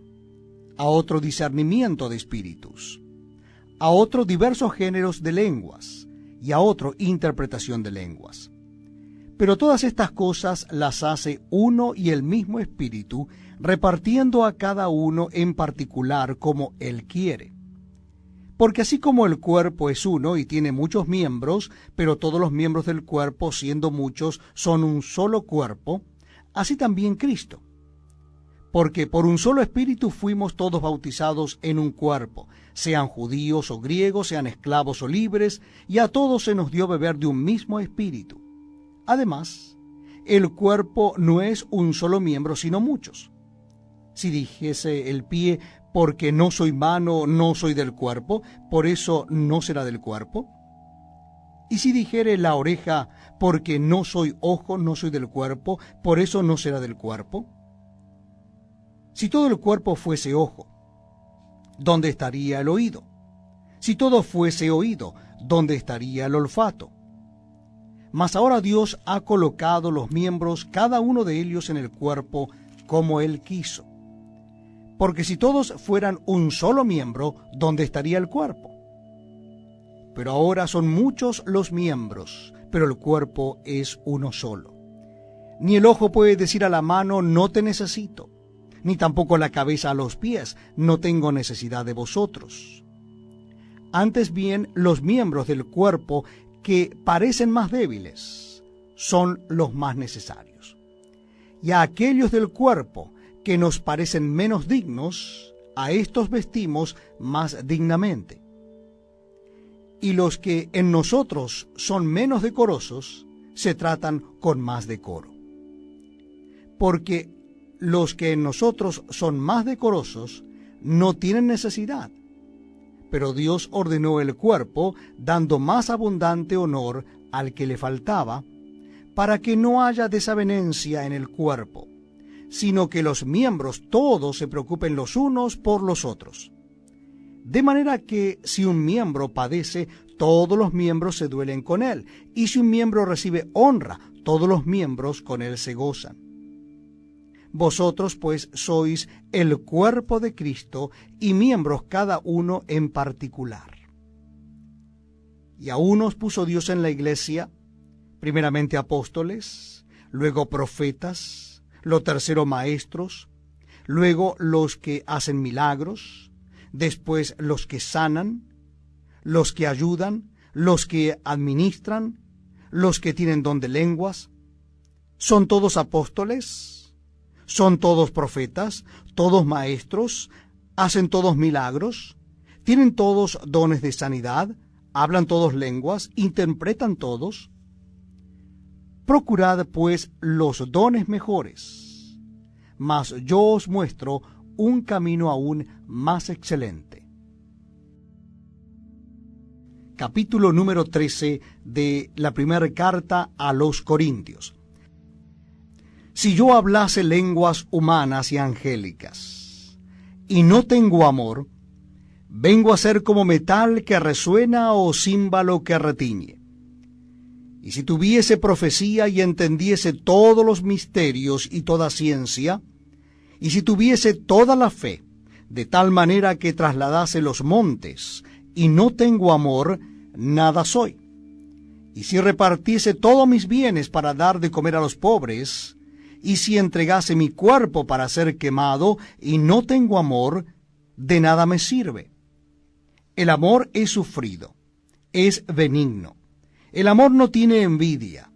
a otro discernimiento de espíritus, a otro diversos géneros de lenguas, y a otro interpretación de lenguas. Pero todas estas cosas las hace uno y el mismo Espíritu, repartiendo a cada uno en particular como Él quiere. Porque así como el cuerpo es uno y tiene muchos miembros, pero todos los miembros del cuerpo, siendo muchos, son un solo cuerpo, así también Cristo. Porque por un solo Espíritu fuimos todos bautizados en un cuerpo, sean judíos o griegos, sean esclavos o libres, y a todos se nos dio beber de un mismo Espíritu. Además, el cuerpo no es un solo miembro, sino muchos. Si dijese el pie, porque no soy mano, no soy del cuerpo, por eso no será del cuerpo. Y si dijere la oreja, porque no soy ojo, no soy del cuerpo, por eso no será del cuerpo. Si todo el cuerpo fuese ojo, ¿dónde estaría el oído? Si todo fuese oído, ¿dónde estaría el olfato? Mas ahora Dios ha colocado los miembros, cada uno de ellos, en el cuerpo como Él quiso. Porque si todos fueran un solo miembro, ¿dónde estaría el cuerpo? Pero ahora son muchos los miembros, pero el cuerpo es uno solo. Ni el ojo puede decir a la mano, no te necesito, ni tampoco la cabeza a los pies, no tengo necesidad de vosotros. Antes bien, los miembros del cuerpo que parecen más débiles son los más necesarios. Y a aquellos del cuerpo que nos parecen menos dignos, a estos vestimos más dignamente. Y los que en nosotros son menos decorosos, se tratan con más decoro. Porque los que en nosotros son más decorosos no tienen necesidad, pero Dios ordenó el cuerpo, dando más abundante honor al que le faltaba, para que no haya desavenencia en el cuerpo, sino que los miembros todos se preocupen los unos por los otros. De manera que si un miembro padece, todos los miembros se duelen con él, y si un miembro recibe honra, todos los miembros con él se gozan. Vosotros pues sois el cuerpo de Cristo, y miembros cada uno en particular. Y a unos puso Dios en la iglesia, primeramente apóstoles, luego profetas, lo tercero maestros, luego los que hacen milagros, después los que sanan, los que ayudan, los que administran, los que tienen don de lenguas. ¿Son todos apóstoles? ¿Son todos profetas? ¿Todos maestros? ¿Hacen todos milagros? ¿Tienen todos dones de sanidad? ¿Hablan todos lenguas? ¿Interpretan todos? Procurad, pues, los dones mejores, mas yo os muestro un camino aún más excelente. Capítulo número 13 de la primera carta a los Corintios. Si yo hablase lenguas humanas y angélicas, y no tengo amor, vengo a ser como metal que resuena o címbalo que retiñe. Y si tuviese profecía y entendiese todos los misterios y toda ciencia, y si tuviese toda la fe, de tal manera que trasladase los montes, y no tengo amor, nada soy. Y si repartiese todos mis bienes para dar de comer a los pobres, y si entregase mi cuerpo para ser quemado, y no tengo amor, de nada me sirve. El amor es sufrido, es benigno. El amor no tiene envidia.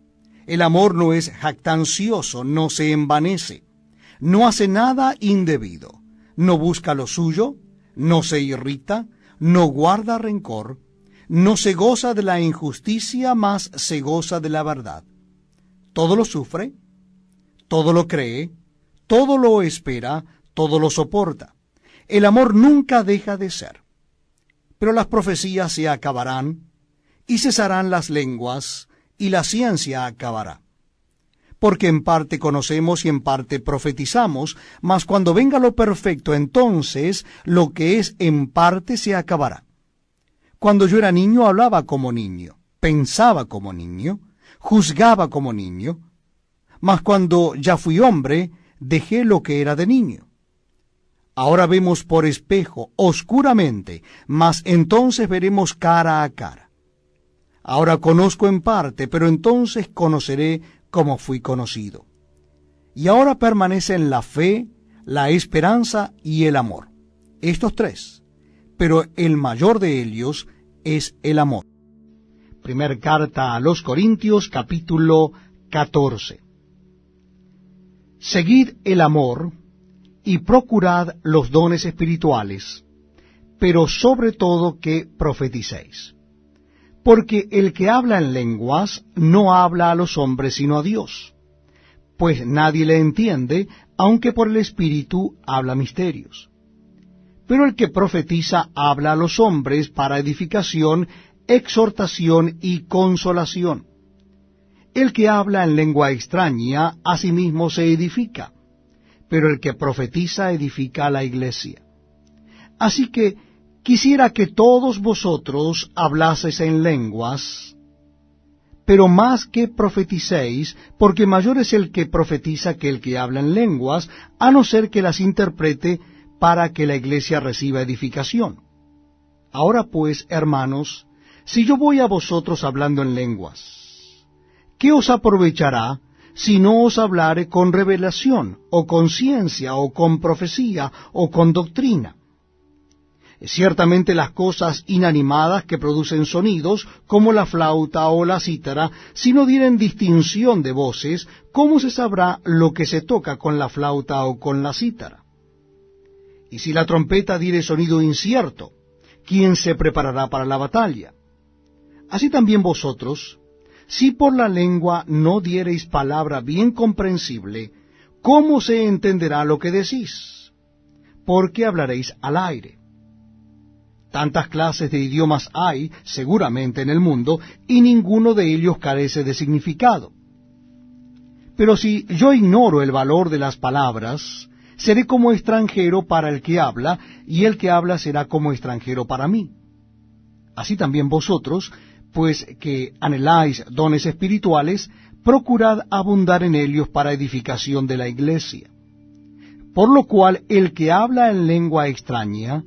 El amor no es jactancioso, no se envanece. No hace nada indebido. No busca lo suyo, no se irrita, no guarda rencor, no se goza de la injusticia, mas se goza de la verdad. Todo lo sufre, todo lo cree, todo lo espera, todo lo soporta. El amor nunca deja de ser. Pero las profecías se acabarán, y cesarán las lenguas, y la ciencia acabará. Porque en parte conocemos y en parte profetizamos, mas cuando venga lo perfecto, entonces lo que es en parte se acabará. Cuando yo era niño hablaba como niño, pensaba como niño, juzgaba como niño, mas cuando ya fui hombre, dejé lo que era de niño. Ahora vemos por espejo, oscuramente, mas entonces veremos cara a cara. Ahora conozco en parte, pero entonces conoceré como fui conocido. Y ahora permanecen la fe, la esperanza y el amor. Estos tres, pero el mayor de ellos es el amor. Primer carta a los Corintios, capítulo 14. Seguid el amor y procurad los dones espirituales, pero sobre todo que profeticéis. Porque el que habla en lenguas no habla a los hombres sino a Dios, pues nadie le entiende, aunque por el Espíritu habla misterios. Pero el que profetiza habla a los hombres para edificación, exhortación y consolación. El que habla en lengua extraña a sí mismo se edifica, pero el que profetiza edifica a la iglesia. Así que quisiera que todos vosotros hablaseis en lenguas, pero más que profeticéis, porque mayor es el que profetiza que el que habla en lenguas, a no ser que las interprete para que la iglesia reciba edificación. Ahora pues, hermanos, si yo voy a vosotros hablando en lenguas, ¿qué os aprovechará si no os hablare con revelación, o con ciencia, o con profecía, o con doctrina? Ciertamente las cosas inanimadas que producen sonidos, como la flauta o la cítara, si no dieren distinción de voces, ¿cómo se sabrá lo que se toca con la flauta o con la cítara? Y si la trompeta diere sonido incierto, ¿quién se preparará para la batalla? Así también vosotros, si por la lengua no diereis palabra bien comprensible, ¿cómo se entenderá lo que decís? Porque hablaréis al aire. Tantas clases de idiomas hay, seguramente, en el mundo, y ninguno de ellos carece de significado. Pero si yo ignoro el valor de las palabras, seré como extranjero para el que habla, y el que habla será como extranjero para mí. Así también vosotros, pues que anheláis dones espirituales, procurad abundar en ellos para edificación de la iglesia. Por lo cual el que habla en lengua extraña,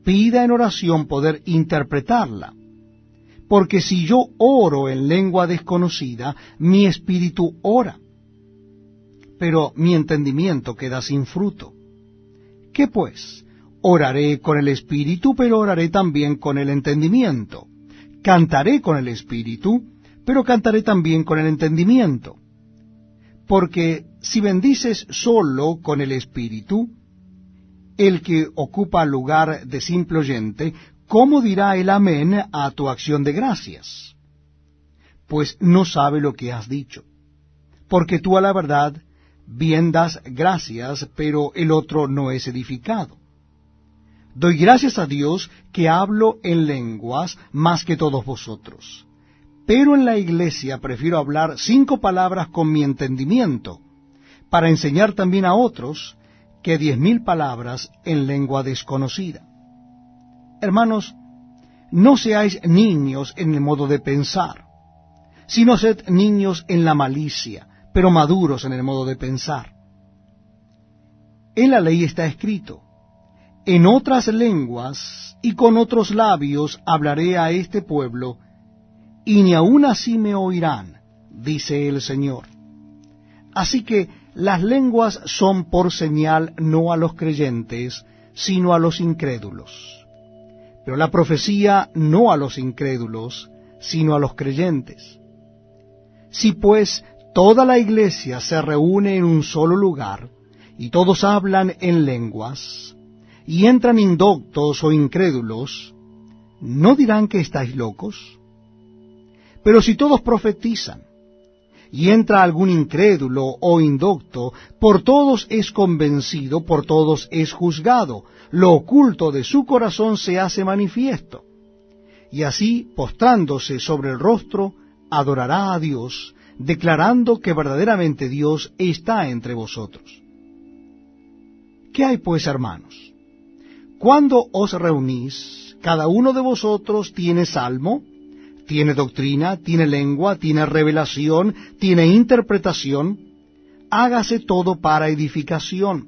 pida en oración poder interpretarla. Porque si yo oro en lengua desconocida, mi espíritu ora, pero mi entendimiento queda sin fruto. ¿Qué pues? Oraré con el espíritu, pero oraré también con el entendimiento. Cantaré con el espíritu, pero cantaré también con el entendimiento. Porque si bendices solo con el espíritu, el que ocupa lugar de simple oyente, ¿cómo dirá el amén a tu acción de gracias? Pues no sabe lo que has dicho. Porque tú a la verdad bien das gracias, pero el otro no es edificado. Doy gracias a Dios que hablo en lenguas más que todos vosotros. Pero en la iglesia prefiero hablar 5 palabras con mi entendimiento, para enseñar también a otros, que 10.000 palabras en lengua desconocida. Hermanos, no seáis niños en el modo de pensar, sino sed niños en la malicia, pero maduros en el modo de pensar. En la ley está escrito: en otras lenguas y con otros labios hablaré a este pueblo, y ni aun así me oirán, dice el Señor. Así que las lenguas son por señal no a los creyentes, sino a los incrédulos. Pero la profecía no a los incrédulos, sino a los creyentes. Si pues toda la iglesia se reúne en un solo lugar, y todos hablan en lenguas, y entran indoctos o incrédulos, ¿no dirán que estáis locos? Pero si todos profetizan, y entra algún incrédulo o indocto, por todos es convencido, por todos es juzgado, lo oculto de su corazón se hace manifiesto. Y así, postrándose sobre el rostro, adorará a Dios, declarando que verdaderamente Dios está entre vosotros. ¿Qué hay pues, hermanos? Cuando os reunís, cada uno de vosotros tiene salmo, tiene doctrina, tiene lengua, tiene revelación, tiene interpretación, hágase todo para edificación.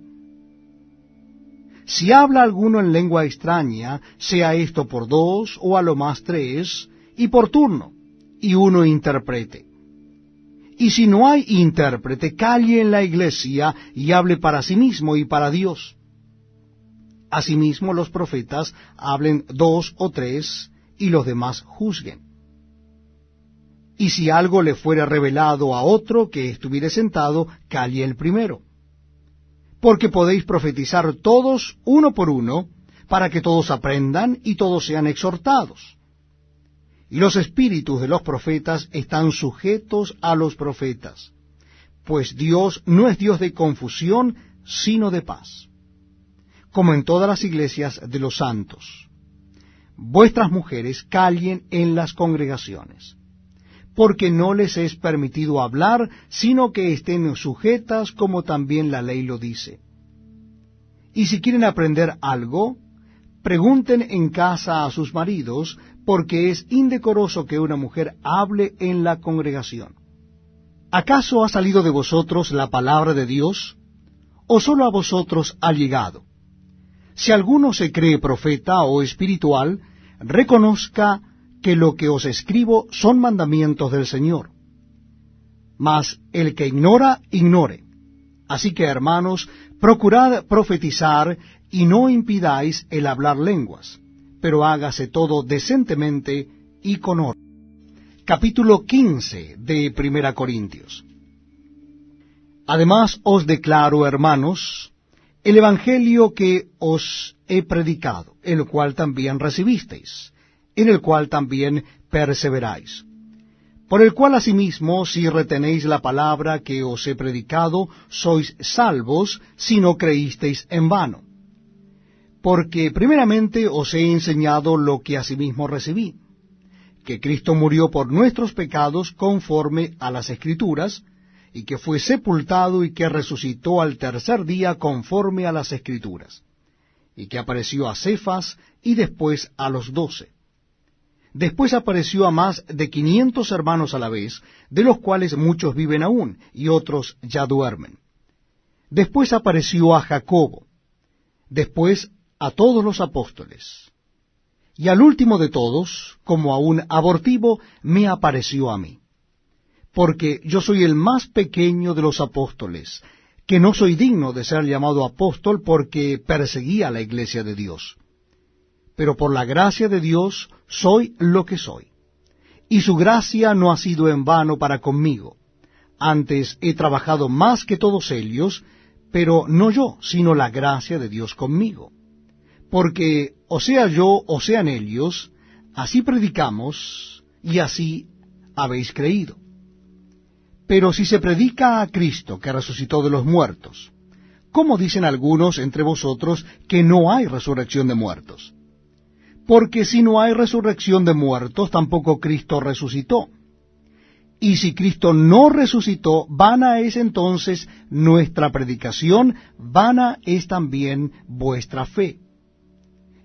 Si habla alguno en lengua extraña, sea esto por 2 o a lo más 3, y por turno, y uno interprete. Y si no hay intérprete, calle en la iglesia y hable para sí mismo y para Dios. Asimismo los profetas hablen 2 o 3, y los demás juzguen. Y si algo le fuera revelado a otro que estuviere sentado, calle el primero. Porque podéis profetizar todos uno por uno, para que todos aprendan y todos sean exhortados. Y los espíritus de los profetas están sujetos a los profetas, pues Dios no es Dios de confusión, sino de paz, como en todas las iglesias de los santos. Vuestras mujeres callen en las congregaciones, porque no les es permitido hablar, sino que estén sujetas como también la ley lo dice. Y si quieren aprender algo, pregunten en casa a sus maridos, porque es indecoroso que una mujer hable en la congregación. ¿Acaso ha salido de vosotros la palabra de Dios, o sólo a vosotros ha llegado? Si alguno se cree profeta o espiritual, reconozca que lo que os escribo son mandamientos del Señor. Mas el que ignora, ignore. Así que, hermanos, procurad profetizar y no impidáis el hablar lenguas, pero hágase todo decentemente y con orden. Capítulo 15 de Primera Corintios. Además os declaro, hermanos, el evangelio que os he predicado, el cual también recibisteis, en el cual también perseveráis, por el cual asimismo, si retenéis la palabra que os he predicado, sois salvos, si no creísteis en vano. Porque primeramente os he enseñado lo que asimismo recibí, que Cristo murió por nuestros pecados conforme a las Escrituras, y que fue sepultado y que resucitó al tercer día conforme a las Escrituras, y que apareció a Cefas y después a los 12. Después apareció a más de 500 hermanos a la vez, de los cuales muchos viven aún, y otros ya duermen. Después apareció a Jacobo, después a todos los apóstoles. Y al último de todos, como a un abortivo, me apareció a mí. Porque yo soy el más pequeño de los apóstoles, que no soy digno de ser llamado apóstol porque perseguía la iglesia de Dios. Pero por la gracia de Dios soy lo que soy. Y su gracia no ha sido en vano para conmigo. Antes he trabajado más que todos ellos, pero no yo, sino la gracia de Dios conmigo. Porque, o sea yo, o sean ellos, así predicamos, y así habéis creído. Pero si se predica a Cristo, que resucitó de los muertos, ¿cómo dicen algunos entre vosotros que no hay resurrección de muertos? Porque si no hay resurrección de muertos, tampoco Cristo resucitó. Y si Cristo no resucitó, vana es entonces nuestra predicación, vana es también vuestra fe.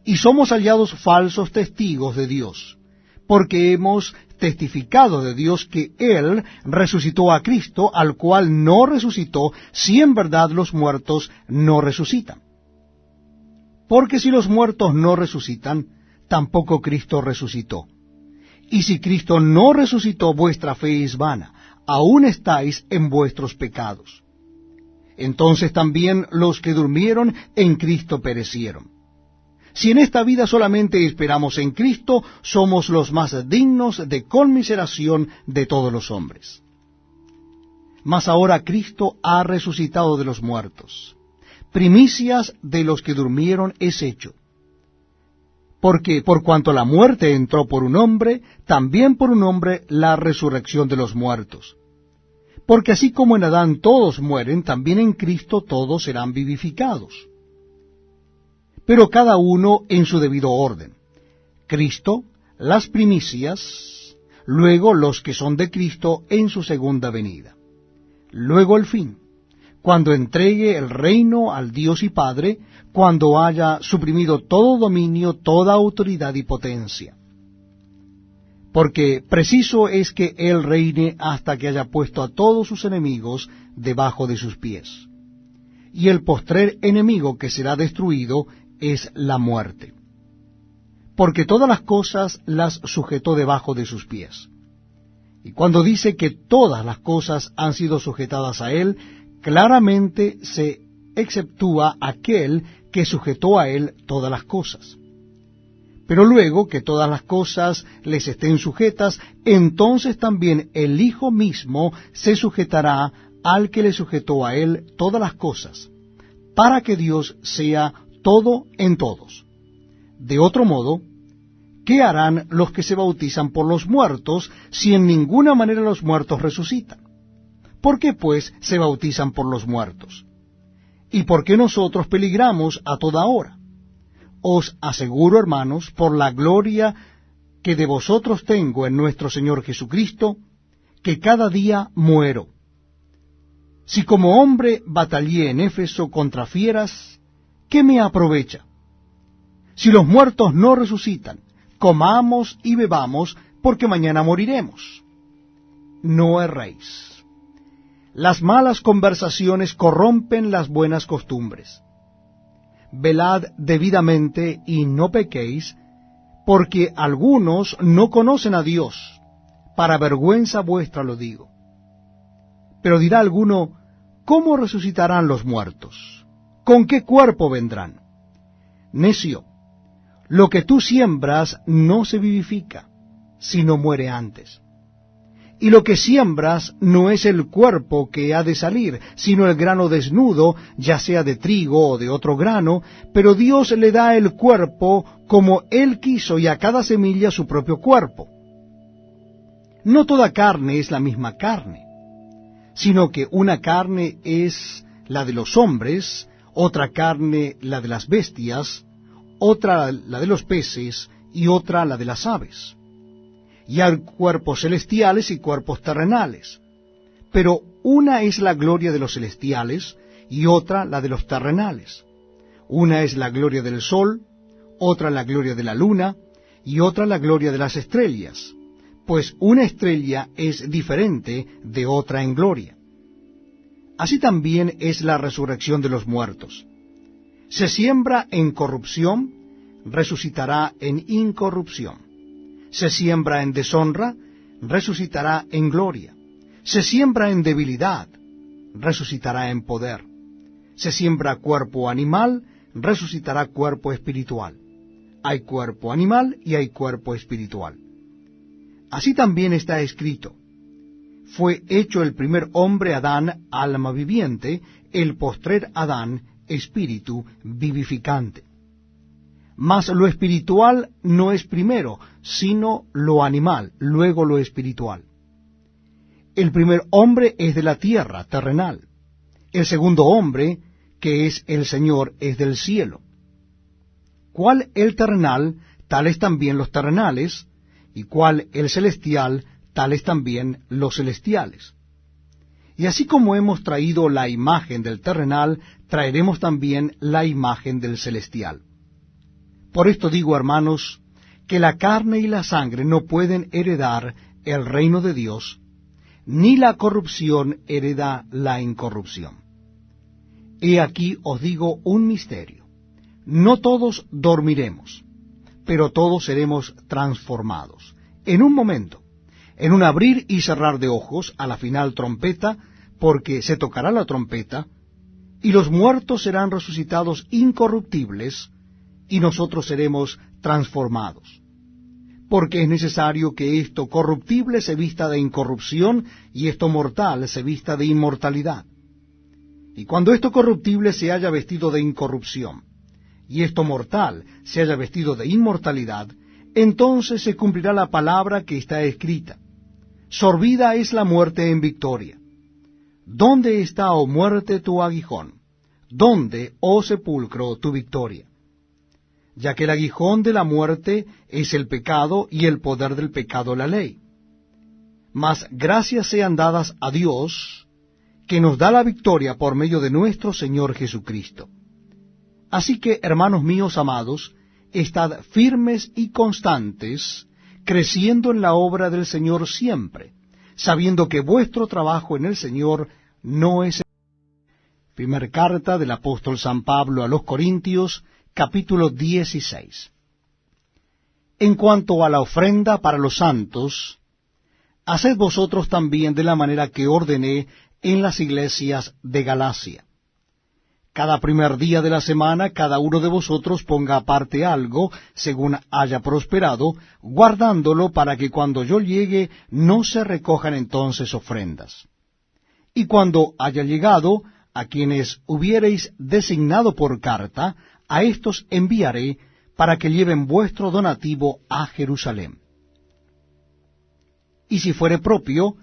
Y somos hallados falsos testigos de Dios, porque hemos testificado de Dios que Él resucitó a Cristo, al cual no resucitó, si en verdad los muertos no resucitan. Porque si los muertos no resucitan, tampoco Cristo resucitó. Y si Cristo no resucitó, vuestra fe es vana, aún estáis en vuestros pecados. Entonces también los que durmieron en Cristo perecieron. Si en esta vida solamente esperamos en Cristo, somos los más dignos de conmiseración de todos los hombres. Mas ahora Cristo ha resucitado de los muertos. Primicias de los que durmieron es hecho. Porque por cuanto la muerte entró por un hombre, también por un hombre la resurrección de los muertos. Porque así como en Adán todos mueren, también en Cristo todos serán vivificados. Pero cada uno en su debido orden. Cristo, las primicias, luego los que son de Cristo en su segunda venida. Luego el fin, cuando entregue el reino al Dios y Padre, cuando haya suprimido todo dominio, toda autoridad y potencia. Porque preciso es que Él reine hasta que haya puesto a todos sus enemigos debajo de sus pies. Y el postrer enemigo que será destruido es la muerte. Porque todas las cosas las sujetó debajo de sus pies. Y cuando dice que todas las cosas han sido sujetadas a Él, claramente se exceptúa aquel que sujetó a Él todas las cosas. Pero luego que todas las cosas les estén sujetas, entonces también el Hijo mismo se sujetará al que le sujetó a Él todas las cosas, para que Dios sea todo en todos. De otro modo, ¿qué harán los que se bautizan por los muertos, si en ninguna manera los muertos resucitan? ¿Por qué, pues, se bautizan por los muertos? ¿Y por qué nosotros peligramos a toda hora? Os aseguro, hermanos, por la gloria que de vosotros tengo en nuestro Señor Jesucristo, que cada día muero. Si como hombre batallé en Éfeso contra fieras, ¿qué me aprovecha? Si los muertos no resucitan, comamos y bebamos, porque mañana moriremos. No erréis. Las malas conversaciones corrompen las buenas costumbres. Velad debidamente y no pequéis, porque algunos no conocen a Dios. Para vergüenza vuestra lo digo. Pero dirá alguno, ¿cómo resucitarán los muertos? ¿Con qué cuerpo vendrán? Necio, lo que tú siembras no se vivifica, sino muere antes. Y lo que siembras no es el cuerpo que ha de salir, sino el grano desnudo, ya sea de trigo o de otro grano, pero Dios le da el cuerpo como Él quiso y a cada semilla su propio cuerpo. No toda carne es la misma carne, sino que una carne es la de los hombres, otra carne la de las bestias, otra la de los peces y otra la de las aves. Y hay cuerpos celestiales y cuerpos terrenales. Pero una es la gloria de los celestiales y otra la de los terrenales. Una es la gloria del sol, otra la gloria de la luna y otra la gloria de las estrellas, pues una estrella es diferente de otra en gloria. Así también es la resurrección de los muertos. Se siembra en corrupción, resucitará en incorrupción. Se siembra en deshonra, resucitará en gloria. Se siembra en debilidad, resucitará en poder. Se siembra cuerpo animal, resucitará cuerpo espiritual. Hay cuerpo animal y hay cuerpo espiritual. Así también está escrito: fue hecho el primer hombre Adán, alma viviente, el postrer Adán, espíritu vivificante. Mas lo espiritual no es primero, sino lo animal, luego lo espiritual. El primer hombre es de la tierra, terrenal. El segundo hombre, que es el Señor, es del cielo. ¿Cuál el terrenal? Tales también los terrenales, y cuál el celestial, tales también los celestiales. Y así como hemos traído la imagen del terrenal, traeremos también la imagen del celestial. Por esto digo, hermanos, que la carne y la sangre no pueden heredar el reino de Dios, ni la corrupción hereda la incorrupción. He aquí os digo un misterio. no todos dormiremos, pero todos seremos transformados. En un momento, en un abrir y cerrar de ojos, a la final trompeta, porque se tocará la trompeta, y los muertos serán resucitados incorruptibles, y nosotros seremos transformados. Porque es necesario que esto corruptible se vista de incorrupción, y esto mortal se vista de inmortalidad. Y cuando esto corruptible se haya vestido de incorrupción, y esto mortal se haya vestido de inmortalidad, entonces se cumplirá la palabra que está escrita: sorbida es la muerte en victoria. ¿Dónde está, oh muerte, tu aguijón? ¿Dónde, oh sepulcro, tu victoria? Ya que el aguijón de la muerte es el pecado, y el poder del pecado la ley. Mas gracias sean dadas a Dios, que nos da la victoria por medio de nuestro Señor Jesucristo. Así que, hermanos míos amados, estad firmes y constantes, creciendo en la obra del Señor siempre, sabiendo que vuestro trabajo en el Señor no es... Primer carta del apóstol San Pablo a los Corintios, capítulo 16. En cuanto a la ofrenda para los santos, haced vosotros también de la manera que ordené en las iglesias de Galacia. Cada primer día de la semana, cada uno de vosotros ponga aparte algo, según haya prosperado, guardándolo para que cuando yo llegue no se recojan entonces ofrendas. Y cuando haya llegado, a quienes hubiereis designado por carta, a éstos enviaré para que lleven vuestro donativo a Jerusalén. Y si fuere propio,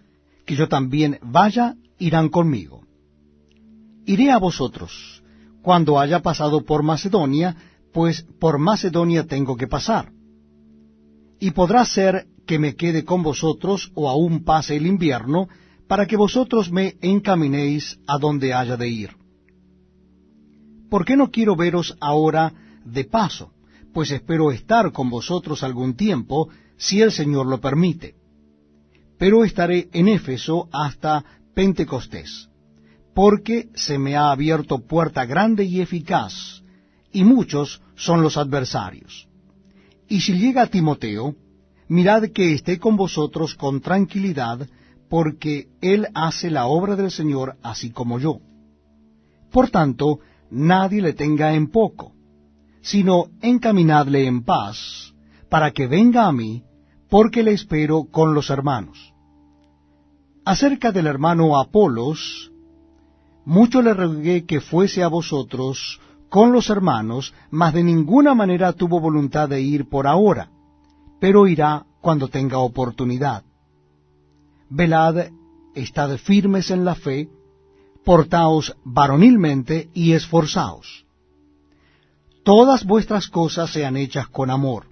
que yo también vaya, irán conmigo. Iré a vosotros, cuando haya pasado por Macedonia, pues por Macedonia tengo que pasar. Y podrá ser que me quede con vosotros, o aún pase el invierno, para que vosotros me encaminéis a donde haya de ir. ¿Por qué no quiero veros ahora de paso? Pues espero estar con vosotros algún tiempo, si el Señor lo permite. Pero estaré en Éfeso hasta Pentecostés, porque se me ha abierto puerta grande y eficaz, y muchos son los adversarios. Y si llega Timoteo, mirad que esté con vosotros con tranquilidad, porque él hace la obra del Señor así como yo. Por tanto, nadie le tenga en poco, sino encaminadle en paz, para que venga a mí, porque le espero con los hermanos. Acerca del hermano Apolos, mucho le rogué que fuese a vosotros con los hermanos, mas de ninguna manera tuvo voluntad de ir por ahora, pero irá cuando tenga oportunidad. Velad, estad firmes en la fe, portaos varonilmente y esforzaos. Todas vuestras cosas sean hechas con amor.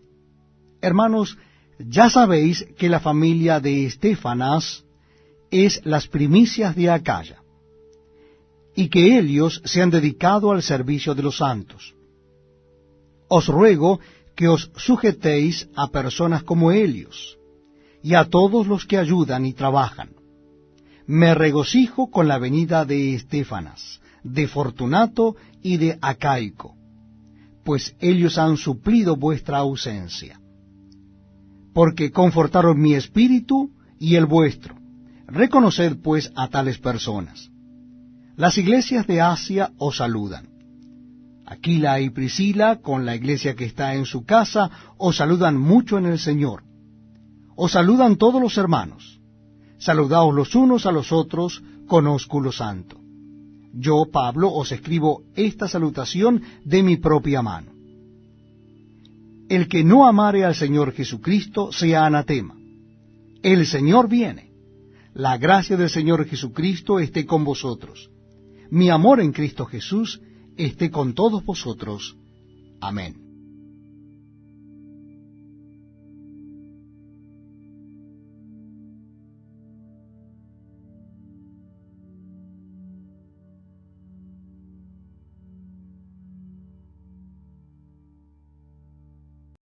Hermanos, ya sabéis que la familia de Estéfanas es las primicias de Acaya, y que ellos se han dedicado al servicio de los santos. Os ruego que os sujetéis a personas como ellos, y a todos los que ayudan y trabajan. Me regocijo con la venida de Estéfanas, de Fortunato y de Acaico, pues ellos han suplido vuestra ausencia. Porque confortaron mi espíritu y el vuestro. Reconoced pues a tales personas. Las iglesias de Asia os saludan. Aquila y Priscila, con la iglesia que está en su casa, os saludan mucho en el Señor. Os saludan todos los hermanos. Saludaos los unos a los otros con ósculo santo. Yo, Pablo, os escribo esta salutación de mi propia mano. El que no amare al Señor Jesucristo sea anatema. El Señor viene. La gracia del Señor Jesucristo esté con vosotros. Mi amor en Cristo Jesús esté con todos vosotros. Amén.